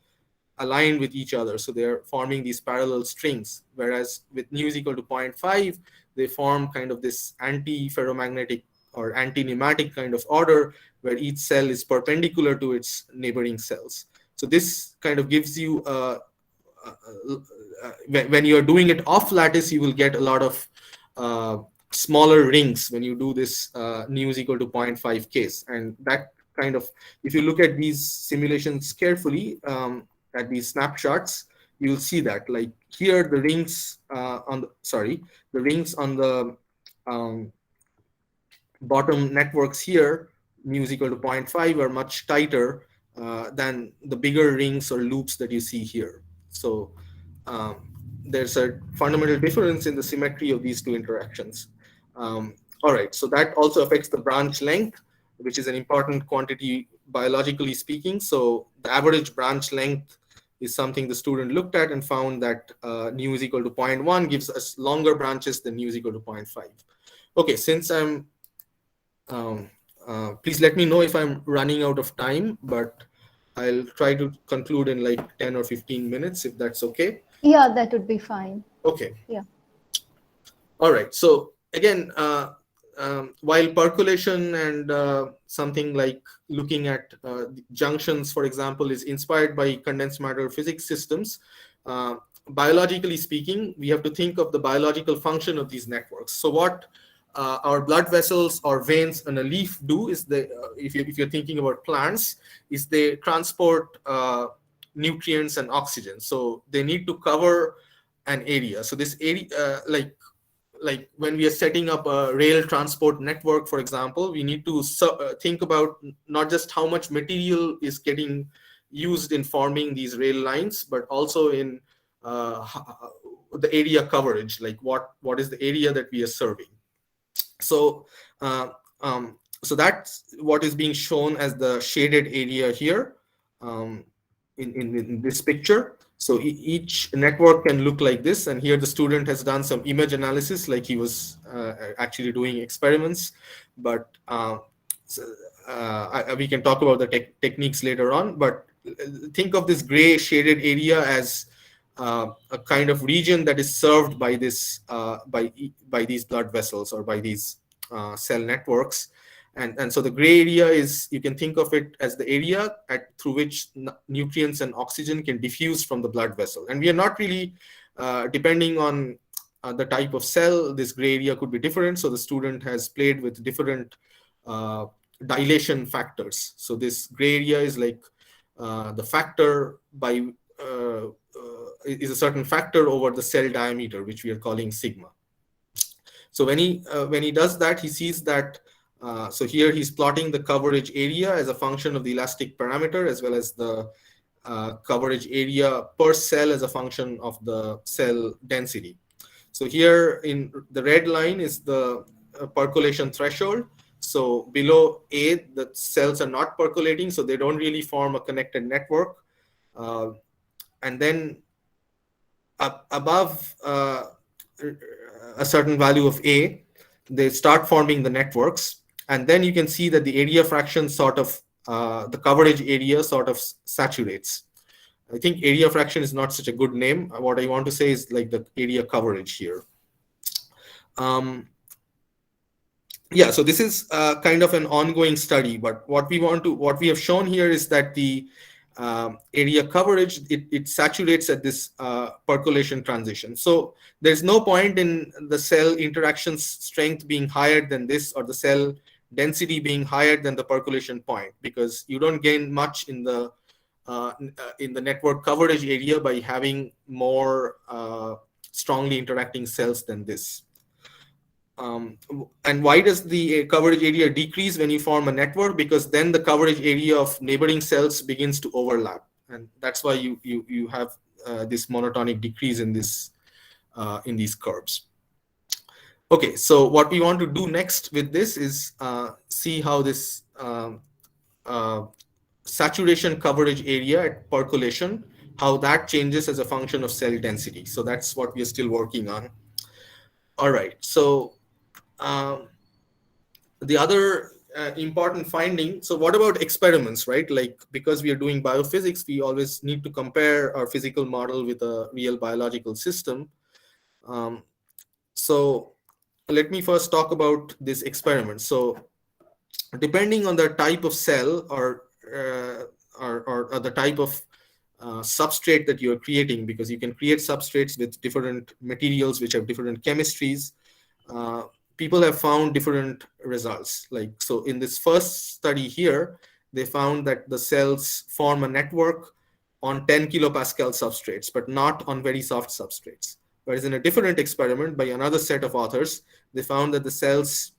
aligned with each other. So they're forming these parallel strings. Whereas with nu is equal to 0.5, they form kind of this anti-ferromagnetic or anti-pneumatic kind of order where each cell is perpendicular to its neighboring cells. So this kind of gives you when you're doing it off lattice, you will get a lot of smaller rings when you do this nu is equal to 0.5 case. And that kind of, if you look at these simulations carefully, at these snapshots, you'll see that, like here, the rings on the bottom networks here, mu is equal to 0.5, are much tighter than the bigger rings or loops that you see here. So there's a fundamental difference in the symmetry of these two interactions. All right, so that also affects the branch length, which is an important quantity biologically speaking. So the average branch length is something the student looked at and found that nu is equal to 0.1 gives us longer branches than nu is equal to 0.5. Okay, since I'm, please let me know if I'm running out of time, but I'll try to conclude in like 10 or 15 minutes, if that's okay. Yeah, that would be fine. Okay. Yeah. All right. So again, while percolation and something like looking at junctions, for example, is inspired by condensed matter physics systems, biologically speaking, we have to think of the biological function of these networks. So what our blood vessels or veins in a leaf do is they, if you're thinking about plants, is they transport nutrients and oxygen. So they need to cover an area. So this area, like when we are setting up a rail transport network, for example, we need to think about not just how much material is getting used in forming these rail lines, but also in the area coverage, like what is the area that we are serving. So so that's what is being shown as the shaded area here. in this picture. So each network can look like this, and here the student has done some image analysis, like he was actually doing experiments. But we can talk about the techniques later on. But think of this gray shaded area as a kind of region that is served by this by these blood vessels or by these cell networks. And so the gray area is, you can think of it as the area through which nutrients and oxygen can diffuse from the blood vessel. And we are not really, depending on the type of cell, this gray area could be different. So the student has played with different dilation factors. So this gray area is like the factor is a certain factor over the cell diameter, which we are calling sigma. So when he does that, he sees that. So here he's plotting the coverage area as a function of the elastic parameter, as well as the coverage area per cell as a function of the cell density. So here in the red line is the percolation threshold. So below A, the cells are not percolating, so they don't really form a connected network. And then above a certain value of A, they start forming the networks. And then you can see that the area fraction sort of, the coverage area sort of saturates. I think area fraction is not such a good name. What I want to say is like the area coverage here. Yeah, so this is kind of an ongoing study, but what we have shown here is that the area coverage, it saturates at this percolation transition. So there's no point in the cell interaction strength being higher than this, or the cell density being higher than the percolation point, because you don't gain much in the network coverage area by having more strongly interacting cells than this. And why does the coverage area decrease when you form a network? Because then the coverage area of neighboring cells begins to overlap, and that's why you have this monotonic decrease in this in these curves. Okay, so what we want to do next with this is see how this saturation coverage area at percolation, how that changes as a function of cell density. So that's what we are still working on. All right, so the other important finding, so what about experiments, right? Like, because we are doing biophysics, we always need to compare our physical model with a real biological system. So let me first talk about this experiment. So depending on the type of cell or the type of substrate that you're creating, because you can create substrates with different materials which have different chemistries, people have found different results. Like, so in this first study here, they found that the cells form a network on 10 kilopascal substrates, but not on very soft substrates. Whereas in a different experiment by another set of authors, they found that the cells,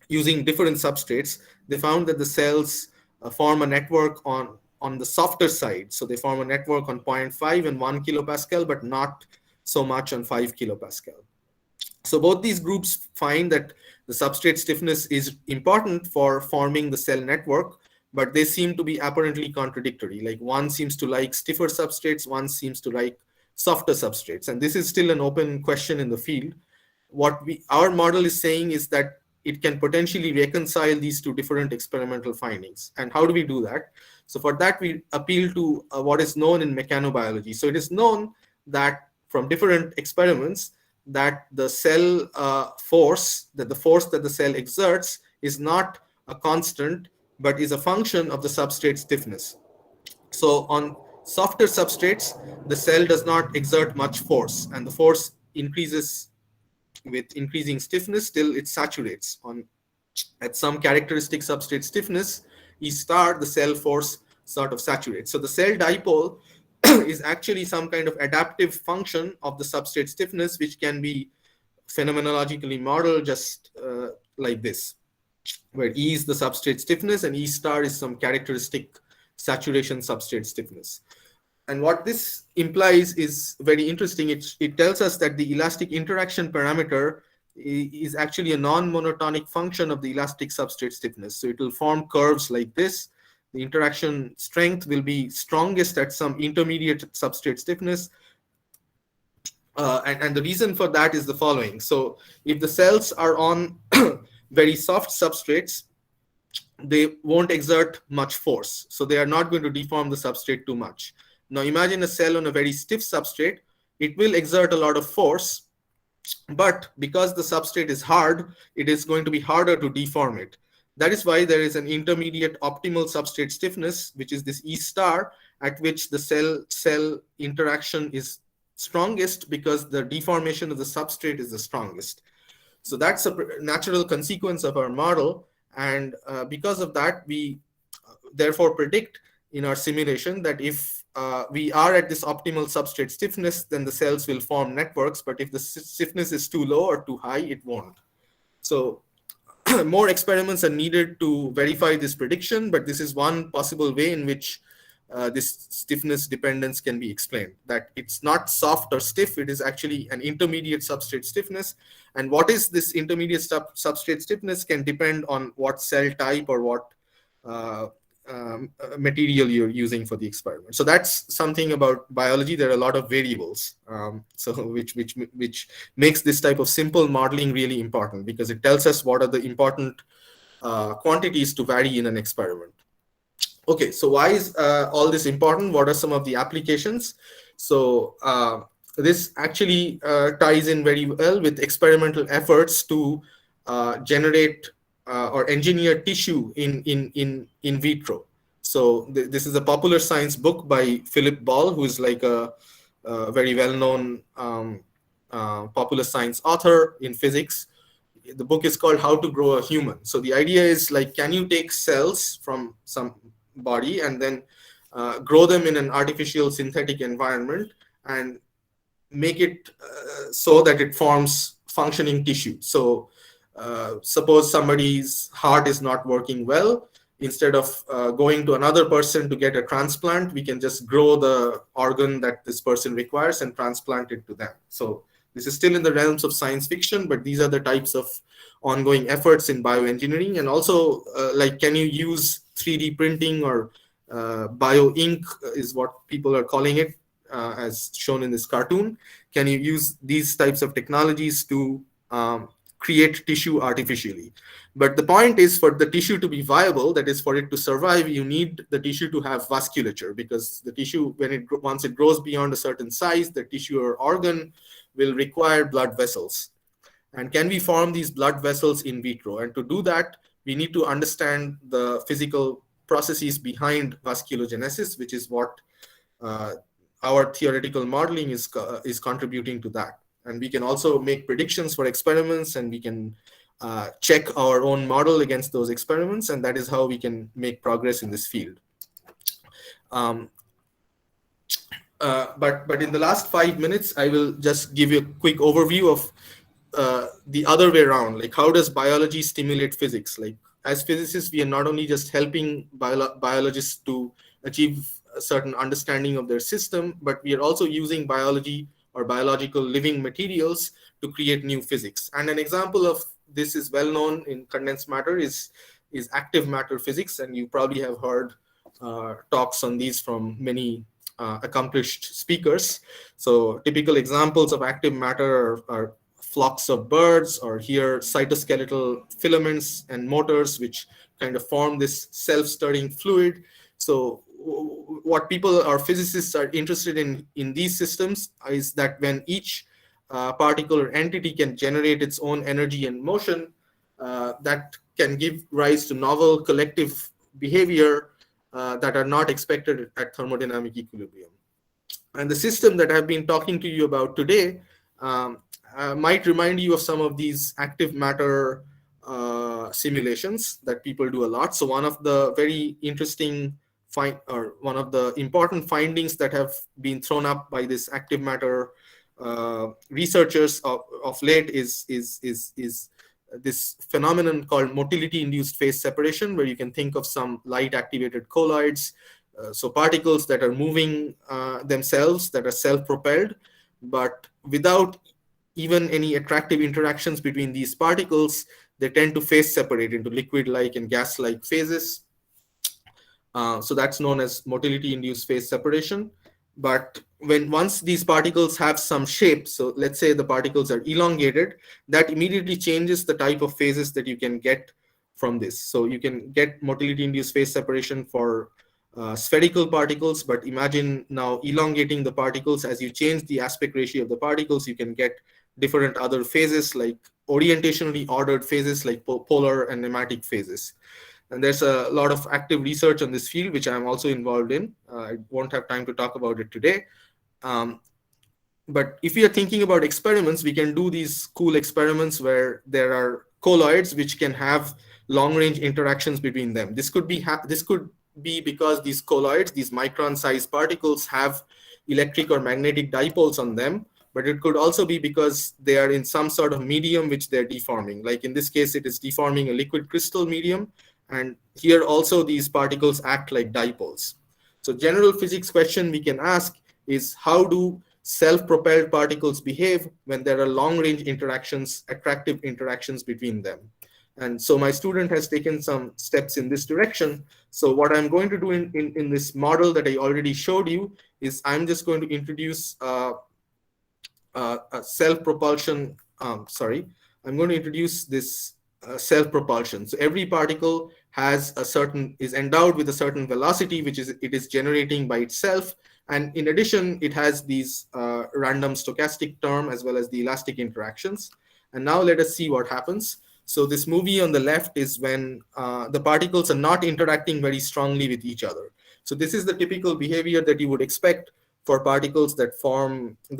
using different substrates, they found that the cells form a network on the softer side. So they form a network on 0.5 and 1 kilopascal, but not so much on 5 kilopascal. So both these groups find that the substrate stiffness is important for forming the cell network, but they seem to be apparently contradictory. Like, one seems to like stiffer substrates, one seems to like softer substrates. And this is still an open question in the field. What our model is saying is that it can potentially reconcile these two different experimental findings. And how do we do that? So for that, we appeal to what is known in mechanobiology. So it is known that from different experiments, that the cell force, that the force that the cell exerts is not a constant, but is a function of the substrate stiffness. So on softer substrates, the cell does not exert much force, and the force increases with increasing stiffness till it saturates. At some characteristic substrate stiffness, E star, the cell force sort of saturates. So the cell dipole is actually some kind of adaptive function of the substrate stiffness, which can be phenomenologically modeled just like this, where E is the substrate stiffness and E star is some characteristic saturation substrate stiffness. And what this implies is very interesting. It tells us that the elastic interaction parameter is actually a non-monotonic function of the elastic substrate stiffness. So it will form curves like this, The interaction strength will be strongest at some intermediate substrate stiffness. And the reason for that is the following. So if the cells are on very soft substrates, they won't exert much force. So they are not going to deform the substrate too much. Now imagine a cell on a very stiff substrate. It will exert a lot of force, but because the substrate is hard, it is going to be harder to deform it. That is why there is an intermediate optimal substrate stiffness, which is this E star, at which the cell-cell interaction is strongest because the deformation of the substrate is the strongest. So that's a natural consequence of our model. And because of that, we therefore predict in our simulation that if we are at this optimal substrate stiffness, then the cells will form networks. But if the stiffness is too low or too high, it won't. So more experiments are needed to verify this prediction, but this is one possible way in which this stiffness dependence can be explained, that it's not soft or stiff, it is actually an intermediate substrate stiffness. And what is this intermediate substrate stiffness can depend on what cell type or what material you're using for the experiment. So that's something about biology. There are a lot of variables, so which makes this type of simple modeling really important, because it tells us what are the important quantities to vary in an experiment. Okay, so why is all this important? What are some of the applications? So this actually ties in very well with experimental efforts to generate or engineer tissue in vitro. So this is a popular science book by Philip Ball, who is like a very well-known popular science author in physics. The book is called How to Grow a Human. So the idea is, like, can you take cells from some body and then grow them in an artificial synthetic environment and make it so that it forms functioning tissue. So suppose somebody's heart is not working well. Instead of going to another person to get a transplant, we can just grow the organ that this person requires and transplant it to them. So this is still in the realms of science fiction, but these are the types of ongoing efforts in bioengineering. And also, like, can you use 3D printing or bio-ink is what people are calling it, as shown in this cartoon. Can you use these types of technologies to create tissue artificially? But the point is, for the tissue to be viable, that is, for it to survive, you need the tissue to have vasculature, because the tissue, once it grows beyond a certain size, the tissue or organ will require blood vessels. And can we form these blood vessels in vitro? And to do that, we need to understand the physical processes behind vasculogenesis, which is what our theoretical modeling is contributing to that. And we can also make predictions for experiments, and we can check our own model against those experiments, and that is how we can make progress in this field. But in the last 5 minutes, I will just give you a quick overview of the other way around. Like, how does biology stimulate physics? Like, as physicists, we are not only just helping biologists to achieve a certain understanding of their system, but we are also using biology or biological living materials to create new physics. And an example of this is well known in condensed matter is active matter physics, and you probably have heard talks on these from many accomplished speakers. So typical examples of active matter are flocks of birds, or here cytoskeletal filaments and motors, which kind of form this self-stirring fluid. So what people or physicists are interested in these systems is that when each particle or entity can generate its own energy and motion, that can give rise to novel collective behavior that are not expected at thermodynamic equilibrium. And the system that I've been talking to you about today might remind you of some of these active matter simulations that people do a lot. So one of the very interesting one of the important findings that have been thrown up by this active matter researchers of late is this phenomenon called motility-induced phase separation, where you can think of some light-activated colloids, so particles that are moving themselves, that are self-propelled, but without even any attractive interactions between these particles, they tend to phase separate into liquid-like and gas-like phases. So that's known as motility-induced phase separation. But once these particles have some shape, so let's say the particles are elongated, that immediately changes the type of phases that you can get from this. So you can get motility-induced phase separation for spherical particles, but imagine now elongating the particles. As you change the aspect ratio of the particles, you can get different other phases, like orientationally ordered phases like polar and nematic phases. And there's a lot of active research on this field, which I'm also involved in. I won't have time to talk about it today. But if we are thinking about experiments, we can do these cool experiments where there are colloids which can have long-range interactions between them. This could be because these colloids, these micron-sized particles, have electric or magnetic dipoles on them, but it could also be because they are in some sort of medium which they're deforming. Like in this case, it is deforming a liquid crystal medium, and here also these particles act like dipoles. So general physics question we can ask is, how do self-propelled particles behave when there are long-range interactions, attractive interactions between them? And so my student has taken some steps in this direction. So what I'm going to do in this model that I already showed you is I'm just going to introduce a self-propulsion, I'm going to introduce this self-propulsion. So every particle is endowed with a certain velocity, which it is generating by itself. And in addition, it has these random stochastic term as well as the elastic interactions. And now let us see what happens. So this movie on the left is when the particles are not interacting very strongly with each other. So this is the typical behavior that you would expect for particles that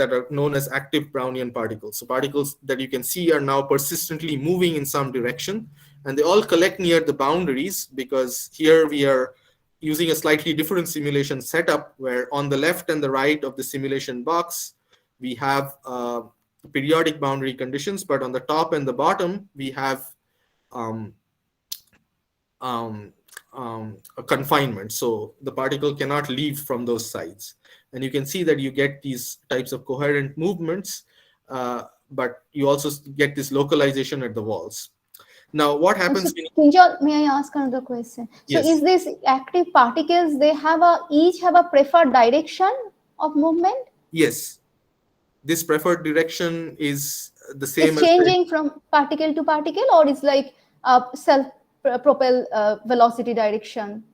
are known as active Brownian particles. So particles that you can see are now persistently moving in some direction, and they all collect near the boundaries, because here we are using a slightly different simulation setup, where on the left and the right of the simulation box, we have periodic boundary conditions, but on the top and the bottom, we have a confinement. So the particle cannot leave from those sides. And you can see that you get these types of coherent movements, but you also get this localization at the walls. Now, what happens? Kinjal, may I ask another question? So, Yes. is this active particles, they each have a preferred direction of movement? Yes. This preferred direction is the same. It's changing from particle to particle, or it's like a self-propel velocity direction?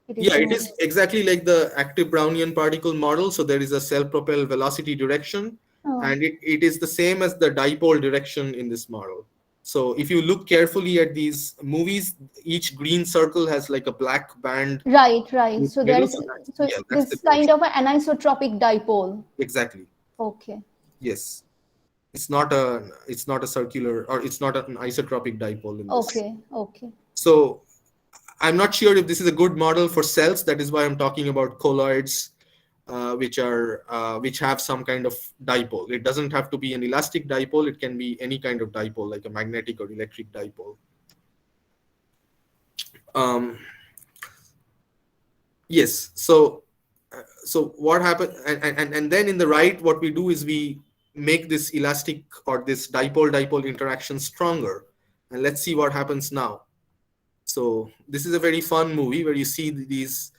It is exactly like the active Brownian particle model. So there is a self-propelled velocity direction, and it is the same as the dipole direction in this model. So if you look carefully at these movies, each green circle has like a black band. Right. So this kind of an anisotropic dipole. Exactly. Okay. Yes. It's not a circular, or it's not an isotropic dipole in this. Okay. So I'm not sure if this is a good model for cells. That is why I'm talking about colloids, which have some kind of dipole. It doesn't have to be an elastic dipole. It can be any kind of dipole, like a magnetic or electric dipole. Yes. So what happens? And then in the right, what we do is we make this elastic or this dipole-dipole interaction stronger. And let's see what happens now. So this is a very fun movie where you see these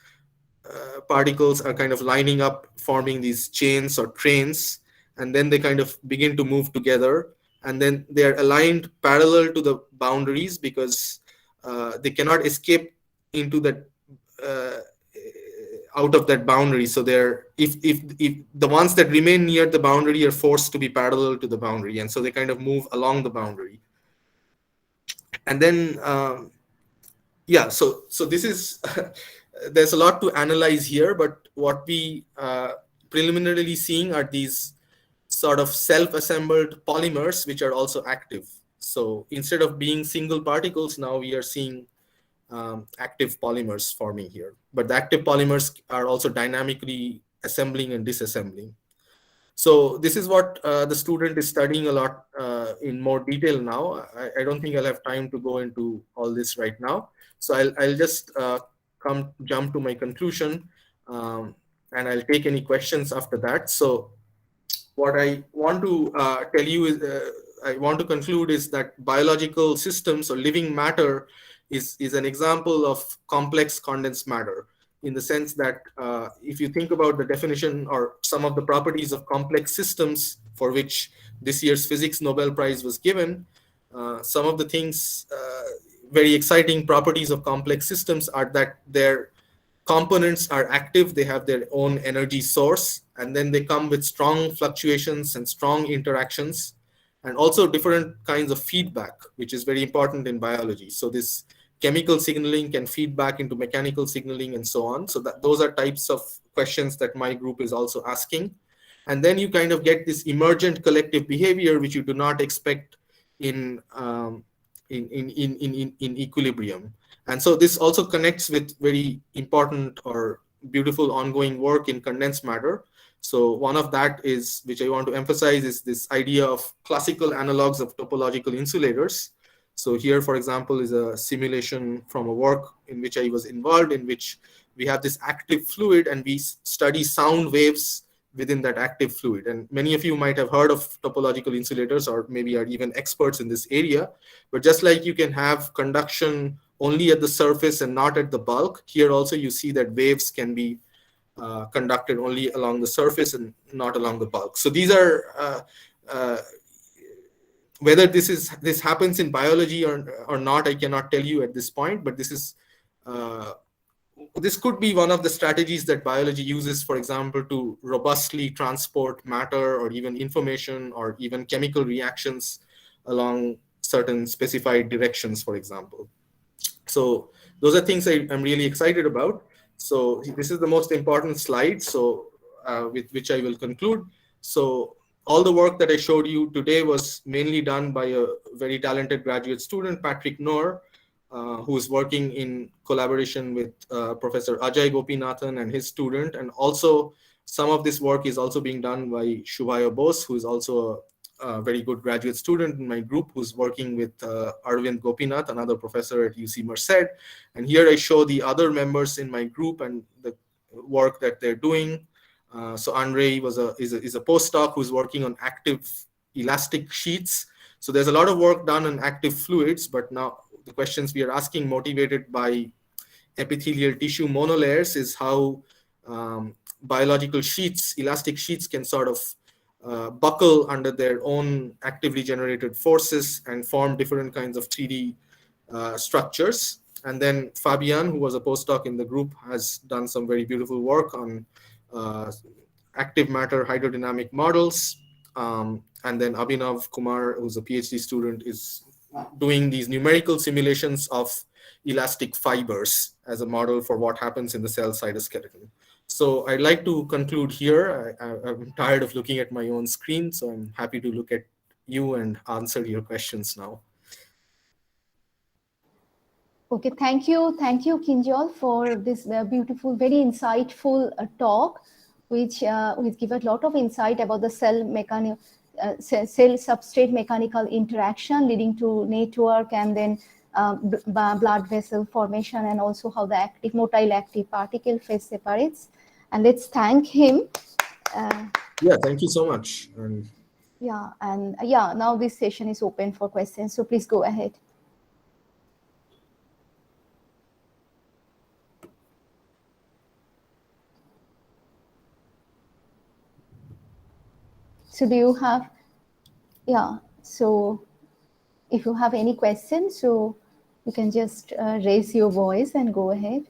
particles are kind of lining up, forming these chains or trains, and then they kind of begin to move together, and then they're aligned parallel to the boundaries, because they cannot escape into that out of that boundary. So they're if the ones that remain near the boundary are forced to be parallel to the boundary, and so they kind of move along the boundary. And then so this is there's a lot to analyze here, but what we preliminarily seeing are these sort of self-assembled polymers which are also active. So instead of being single particles, now we are seeing active polymers forming here. But the active polymers are also dynamically assembling and disassembling. So this is what the student is studying a lot in more detail now. I don't think I'll have time to go into all this right now. So I'll just jump to my conclusion, and I'll take any questions after that. So what I want to tell you is, I want to conclude is that biological systems or living matter is an example of complex condensed matter. in the sense that if you think about the definition or some of the properties of complex systems for which this year's Physics Nobel Prize was given, some of the things, very exciting properties of complex systems are that their components are active, they have their own energy source, and then they come with strong fluctuations and strong interactions, and also different kinds of feedback, which is very important in biology. So this chemical signaling can feed back into mechanical signaling and so on. So that those are types of questions that my group is also asking. And then you kind of get this emergent collective behavior, which you do not expect in equilibrium. And so this also connects with very important or beautiful ongoing work in condensed matter. So one of that is, which I want to emphasize, is this idea of classical analogs of topological insulators. So here, for example, is a simulation from a work in which I was involved, in which we have this active fluid and we study sound waves within that active fluid. And many of you might have heard of topological insulators, or maybe are even experts in this area. But just like you can have conduction only at the surface and not at the bulk, here also you see that waves can be conducted only along the surface and not along the bulk. So these are whether this happens in biology or not, I cannot tell you at this point. But this could be one of the strategies that biology uses, for example, to robustly transport matter or even information or even chemical reactions along certain specified directions, for example. So those are things I'm really excited about. So this is the most important slide, so with which I will conclude. So all the work that I showed you today was mainly done by a very talented graduate student, Patrick Noor, who is working in collaboration with Professor Ajay Gopinathan and his student. And also some of this work is also being done by Shubhaya Bose, who is also a very good graduate student in my group, who's working with Arvind Gopinath, another professor at UC Merced. And here I show the other members in my group and the work that they're doing. So Andre is a postdoc who's working on active elastic sheets. So there's a lot of work done on active fluids, but now the questions we are asking, motivated by epithelial tissue monolayers, is how biological sheets, elastic sheets, can sort of buckle under their own actively generated forces and form different kinds of 3D structures. And then Fabian, who was a postdoc in the group, has done some very beautiful work on active matter hydrodynamic models. And then Abhinav Kumar, who's a PhD student, is doing these numerical simulations of elastic fibers as a model for what happens in the cell cytoskeleton. So I'd like to conclude here. I'm tired of looking at my own screen, so I'm happy to look at you and answer your questions now. Okay, thank you, Kinjal, for this beautiful, very insightful talk, which give a lot of insight about the cell substrate mechanical interaction leading to network, and then blood vessel formation, and also how the active motile active particle phase separates. And let's thank him. Yeah, thank you so much. Now this session is open for questions, so please go ahead. So do you have, so if you have any questions, so you can just raise your voice and go ahead.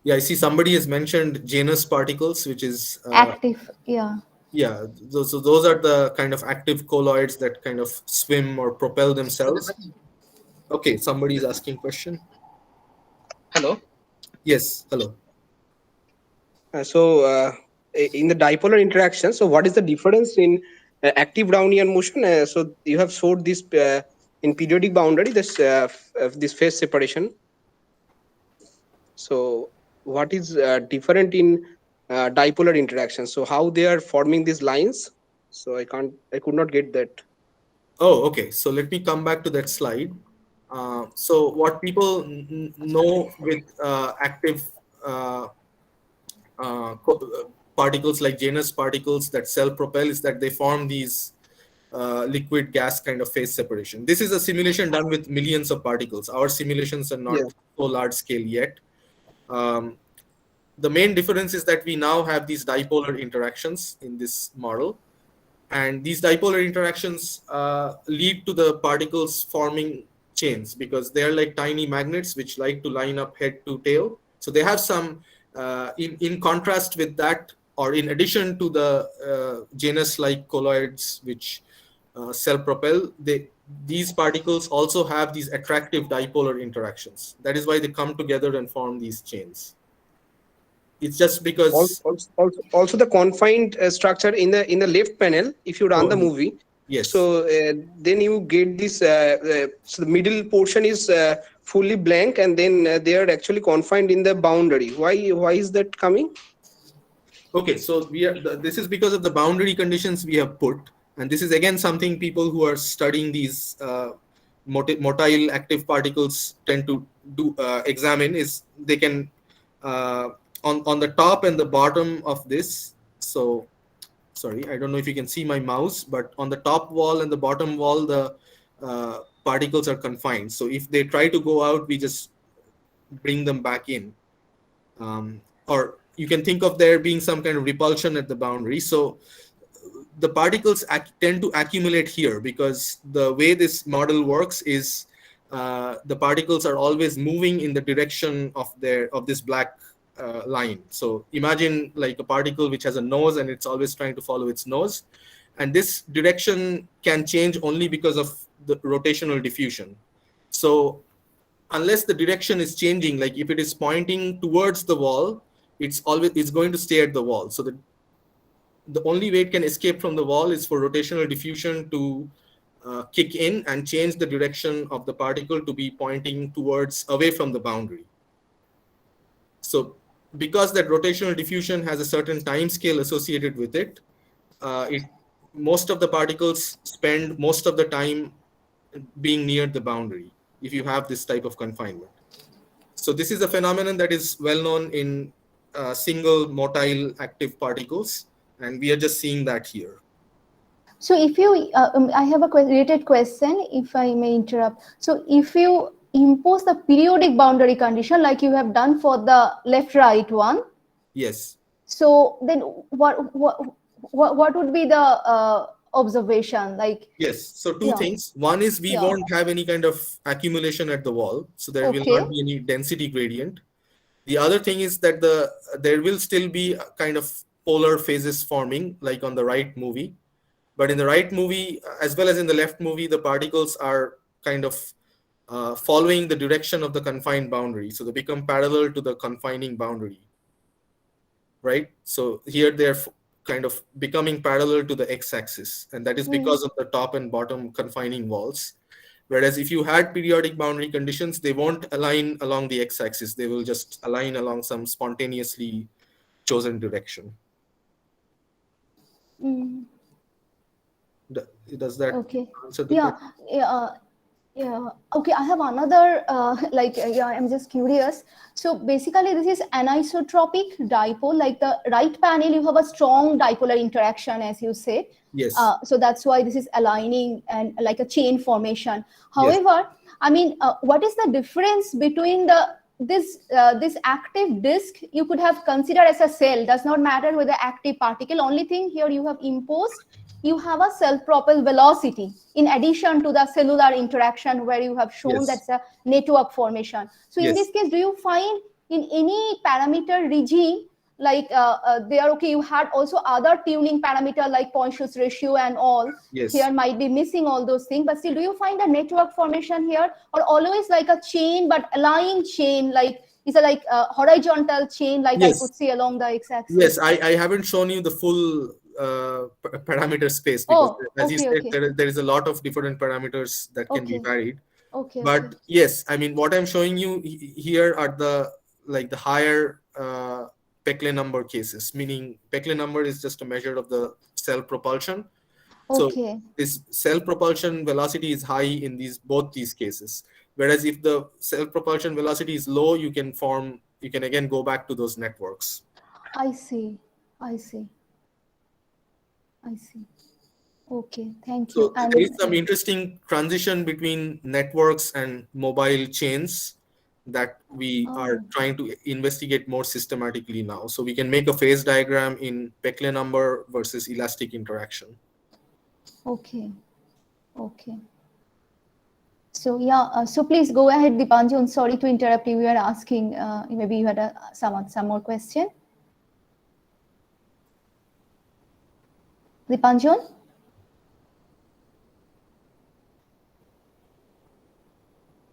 Yeah, I see somebody has mentioned Janus particles, which is active, yeah. Yeah, so those are the kind of active colloids that kind of swim or propel themselves. Okay, somebody is asking question. Hello. Yes, hello. In the dipolar interaction, so what is the difference in active Brownian motion? So you have showed this in periodic boundary, this phase separation. So what is different in dipolar interaction? So how they are forming these lines? So I could not get that. Oh, okay. So let me come back to that slide. So what people know with active particles like Janus particles that self-propel is that they form these liquid gas kind of phase separation. This is a simulation done with millions of particles. Our simulations are not Yeah. so large scale yet. The main difference is that we now have these dipolar interactions in this model. And these dipolar interactions lead to the particles forming chains because they are like tiny magnets which like to line up head to tail. So they have some, in contrast with that, or in addition to the genus-like colloids which self-propel, these particles also have these attractive dipolar interactions. That is why they come together and form these chains. It's just because... Also the confined structure in the left panel, if you run the movie, yes. So then you get this. So the middle portion is fully blank, and then they are actually confined in the boundary. Why is that coming? Okay, so this is because of the boundary conditions we have put, and this is again something people who are studying these motile active particles tend to examine. Is they can on the top and the bottom of this. So sorry, I don't know if you can see my mouse, but on the top wall and the bottom wall, the particles are confined. So if they try to go out, we just bring them back in. Or you can think of there being some kind of repulsion at the boundary. So the particles tend to accumulate here because the way this model works is the particles are always moving in the direction of this black line. So imagine like a particle which has a nose and it's always trying to follow its nose. And this direction can change only because of the rotational diffusion. So unless the direction is changing, like if it is pointing towards the wall, it's going to stay at the wall. So the only way it can escape from the wall is for rotational diffusion to kick in and change the direction of the particle to be pointing away from the boundary. So because that rotational diffusion has a certain time scale associated with it, most of the particles spend most of the time being near the boundary if you have this type of confinement. So this is a phenomenon that is well known in single motile active particles, and we are just seeing that here. So if you, I have a related question, if I may interrupt. So if you impose the periodic boundary condition like you have done for the left-right one. Yes. So then what would be the observation? Like, yes, so two things. One is we won't have any kind of accumulation at the wall, so there will not be any density gradient. The other thing is that there will still be a kind of polar phases forming, like on the right movie. But in the right movie, as well as in the left movie, the particles are kind of following the direction of the confined boundary. So they become parallel to the confining boundary, right? So here they're kind of becoming parallel to the x-axis, and that is because of the top and bottom confining walls. Whereas if you had periodic boundary conditions, they won't align along the x-axis. They will just align along some spontaneously chosen direction. Does that answer the question? Yeah. Okay, I have another, I'm just curious. So basically this is anisotropic dipole, like the right panel, you have a strong dipolar interaction, as you said. Yes. So that's why this is aligning and like a chain formation. However, I mean, what is the difference between this active disk you could have considered as a cell? Does not matter with the active particle. Only thing here you have imposed, you have a self-propel velocity in addition to the cellular interaction where you have shown that's a network formation. So in this case, do you find in any parameter regime, like you had also other tuning parameter like Poiseuille's ratio and all, here might be missing all those things, but still do you find a network formation here, or always like a chain, but aligning chain, like is a horizontal chain, like I could see along the x-axis? Yes, I haven't shown you the full parameter space because as you said, there is a lot of different parameters that can be varied. But yes, I mean, what I'm showing you here are the higher Peclet number cases, meaning Peclet number is just a measure of the cell propulsion. So this cell propulsion velocity is high in both these cases. Whereas if the cell propulsion velocity is low, you can again go back to those networks. I see. Okay, thank So you. there is some interesting transition between networks and mobile chains that we are trying to investigate more systematically now. So we can make a phase diagram in Peclet number versus elastic interaction. Okay, okay. So yeah, so please go ahead, Dipanjan. Sorry to interrupt you. We were asking, maybe you had some more question. Dipanjan?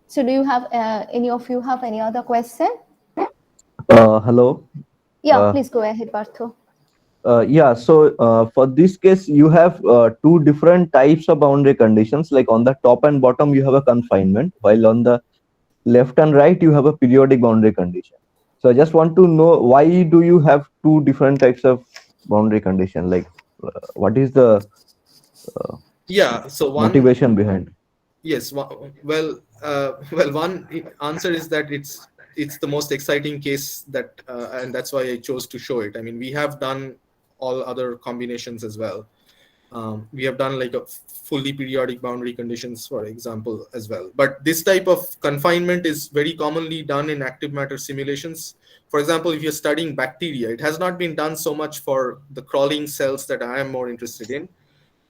So do you have, any of you have any other question? Hello. Yeah, please go ahead, Partho. Yeah, so for this case, you have two different types of boundary conditions. Like on the top and bottom, you have a confinement, while on the left and right, you have a periodic boundary condition. So I just want to know, why do you have two different types of boundary condition? Like, what is the Yeah, so motivation behind? yes, one answer is that it's the most exciting case that, and that's why I chose to show it. I mean, we have done all other combinations as well. We have done like a fully periodic boundary conditions, for example, as well. But this type of confinement is very commonly done in active matter simulations. For example, if you're studying bacteria, it has not been done so much for the crawling cells that I am more interested in.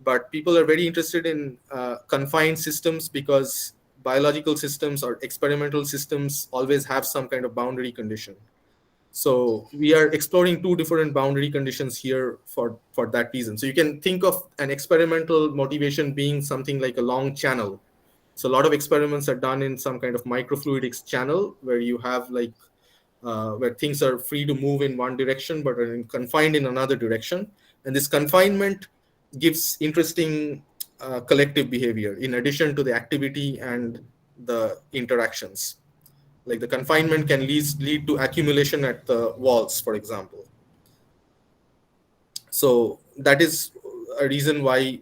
But people are very interested in confined systems because biological systems or experimental systems always have some kind of boundary condition. So we are exploring two different boundary conditions here for that reason. So you can think of an experimental motivation being something like a long channel. So a lot of experiments are done in some kind of microfluidics channel where you have like where things are free to move in one direction but are confined in another direction. And this confinement gives interesting collective behavior in addition to the activity and the interactions. Like the confinement can lead to accumulation at the walls, for example. So that is a reason why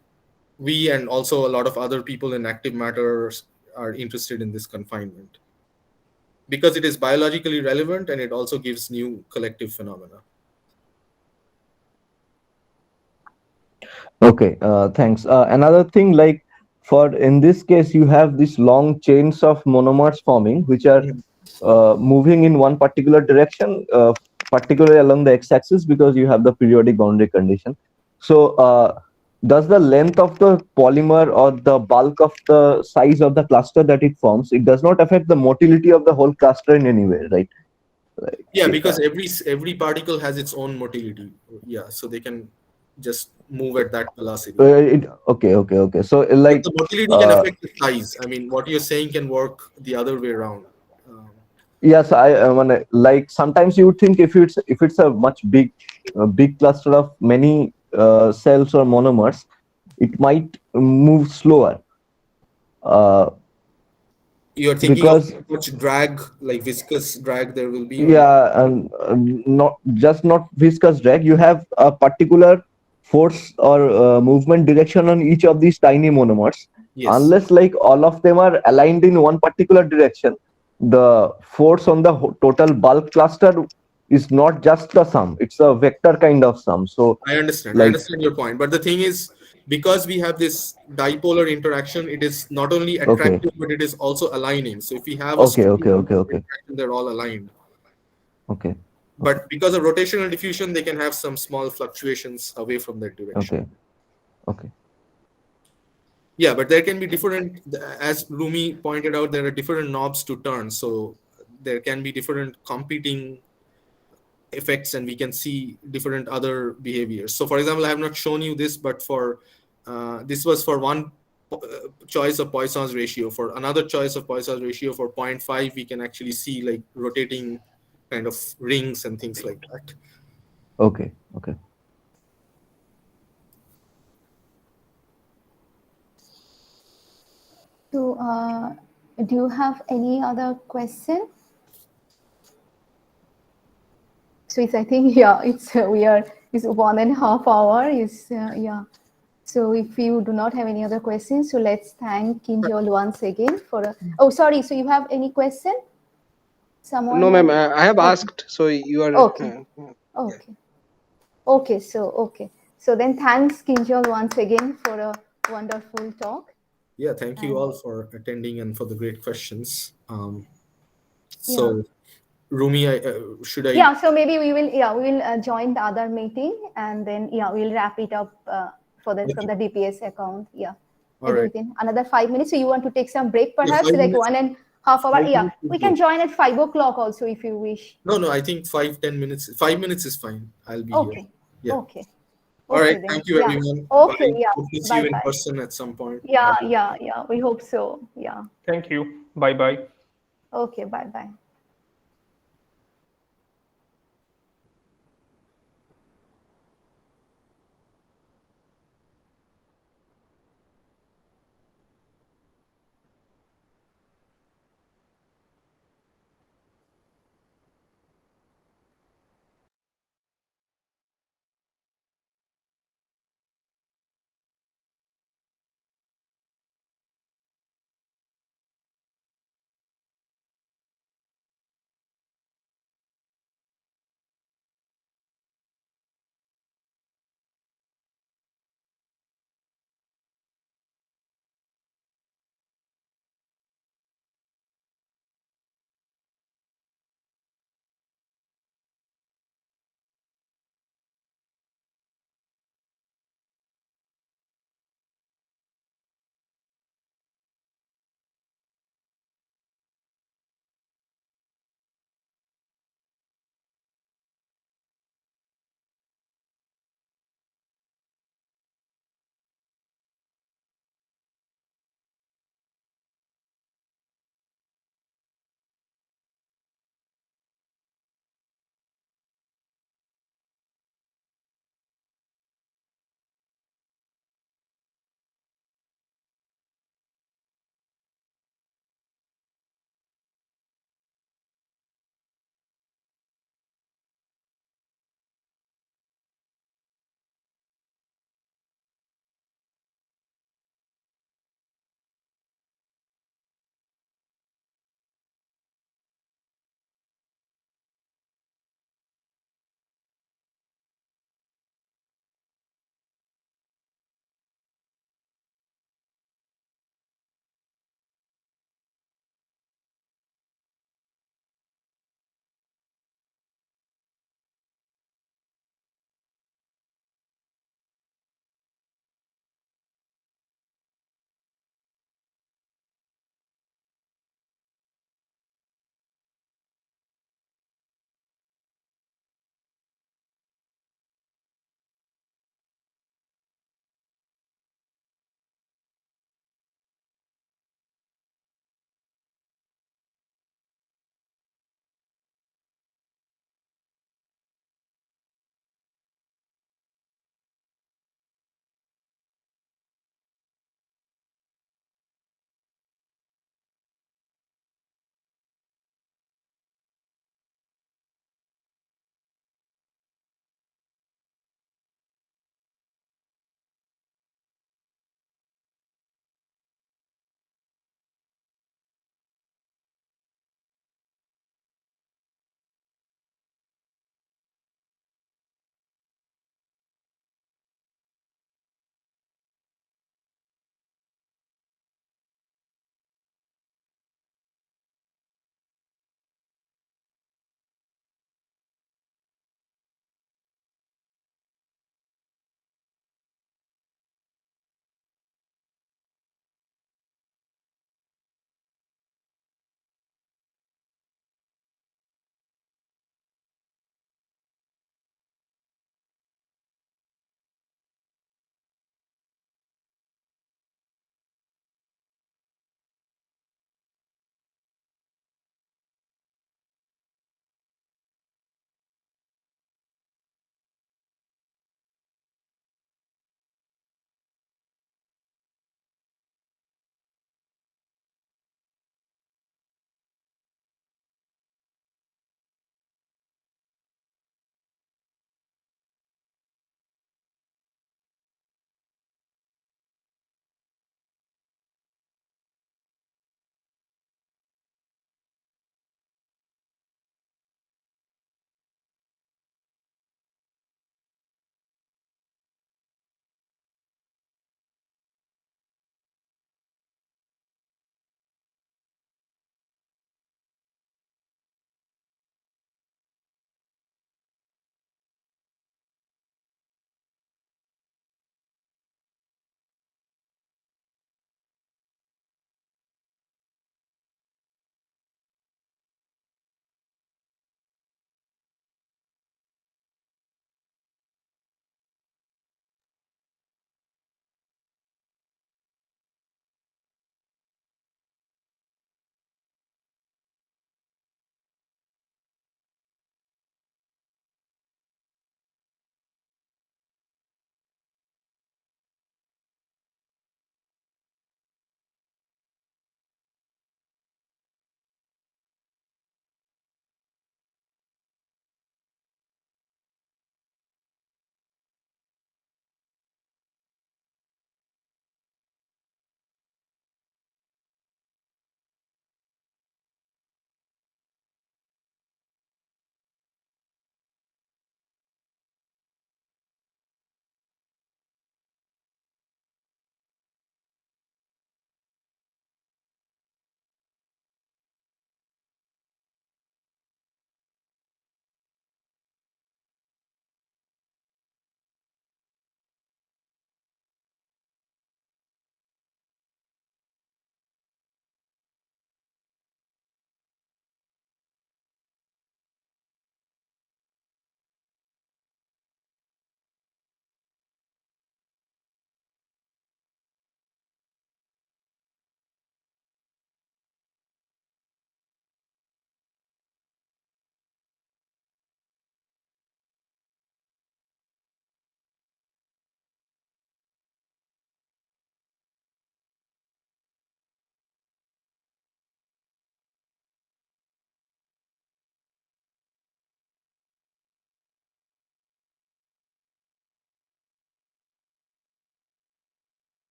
we and also a lot of other people in active matter are interested in this confinement, because it is biologically relevant and it also gives new collective phenomena. Okay, thanks. Another thing, like for in this case, you have these long chains of monomers forming, which are moving in one particular direction, particularly along the x-axis, because you have the periodic boundary condition. So, does the length of the polymer or the bulk of the size of the cluster that it forms, it does not affect the motility of the whole cluster in any way, right? Like, Yeah, because every particle has its own motility. Yeah, so they can just move at that velocity. okay. So, But like, the motility can affect the size. I mean, what you're saying can work the other way around. yes, I mean, like sometimes you would think if it's a much big cluster of many cells or monomers, it might move slower. You're thinking of Because how much drag, like viscous drag, there will be on. yeah, and not viscous drag. You have a particular force or movement direction on each of these tiny monomers. Yes, Unless like all of them are aligned in one particular direction, the force on the total bulk cluster is not just the sum; it's a vector kind of sum. So I understand. I like, understand your point. But the thing is, because we have this dipolar interaction, it is not only okay, attractive, but it is also aligning. So if we have a strong okay, interaction, they're all aligned. okay, But because of rotational diffusion, they can have some small fluctuations away from that direction. okay. Yeah, but there can be different, as Rumi pointed out, there are different knobs to turn. So there can be different competing effects and we can see different other behaviors. So for example, I have not shown you this, but for this was for one choice of Poisson's ratio. For another choice of Poisson's ratio for 0.5, we can actually see like rotating kind of rings and things like that. Okay. So, do you have any other question? So I think, yeah, it's 1.5 hours. Yeah. So if you do not have any other questions, so let's thank Kinjal once again for. Oh, sorry. So you have any question? Someone? No, ma'am. I have asked. So you are. Okay. Okay. Okay. So So then thanks, Kinjal, once again for a wonderful talk. Yeah, thank you all for attending and for the great questions. So, Rumi, should I? Yeah, so maybe we will join the other meeting, and then we'll wrap it up from the DPS account. Yeah. All right. Within another 5 minutes. So you want to take some break, perhaps, 5 like minutes. 1.5 hours? Yeah, we can good. join at 5 o'clock also if you wish. No, I think 5-10 minutes. 5 minutes is fine. I'll be here. Yeah. Okay. All right. then. Thank you, everyone. Okay. Bye. Yeah. Hope to see you in Bye-bye. person at some point. Yeah. We hope so. Yeah. Thank you. Bye-bye. Okay. Bye-bye.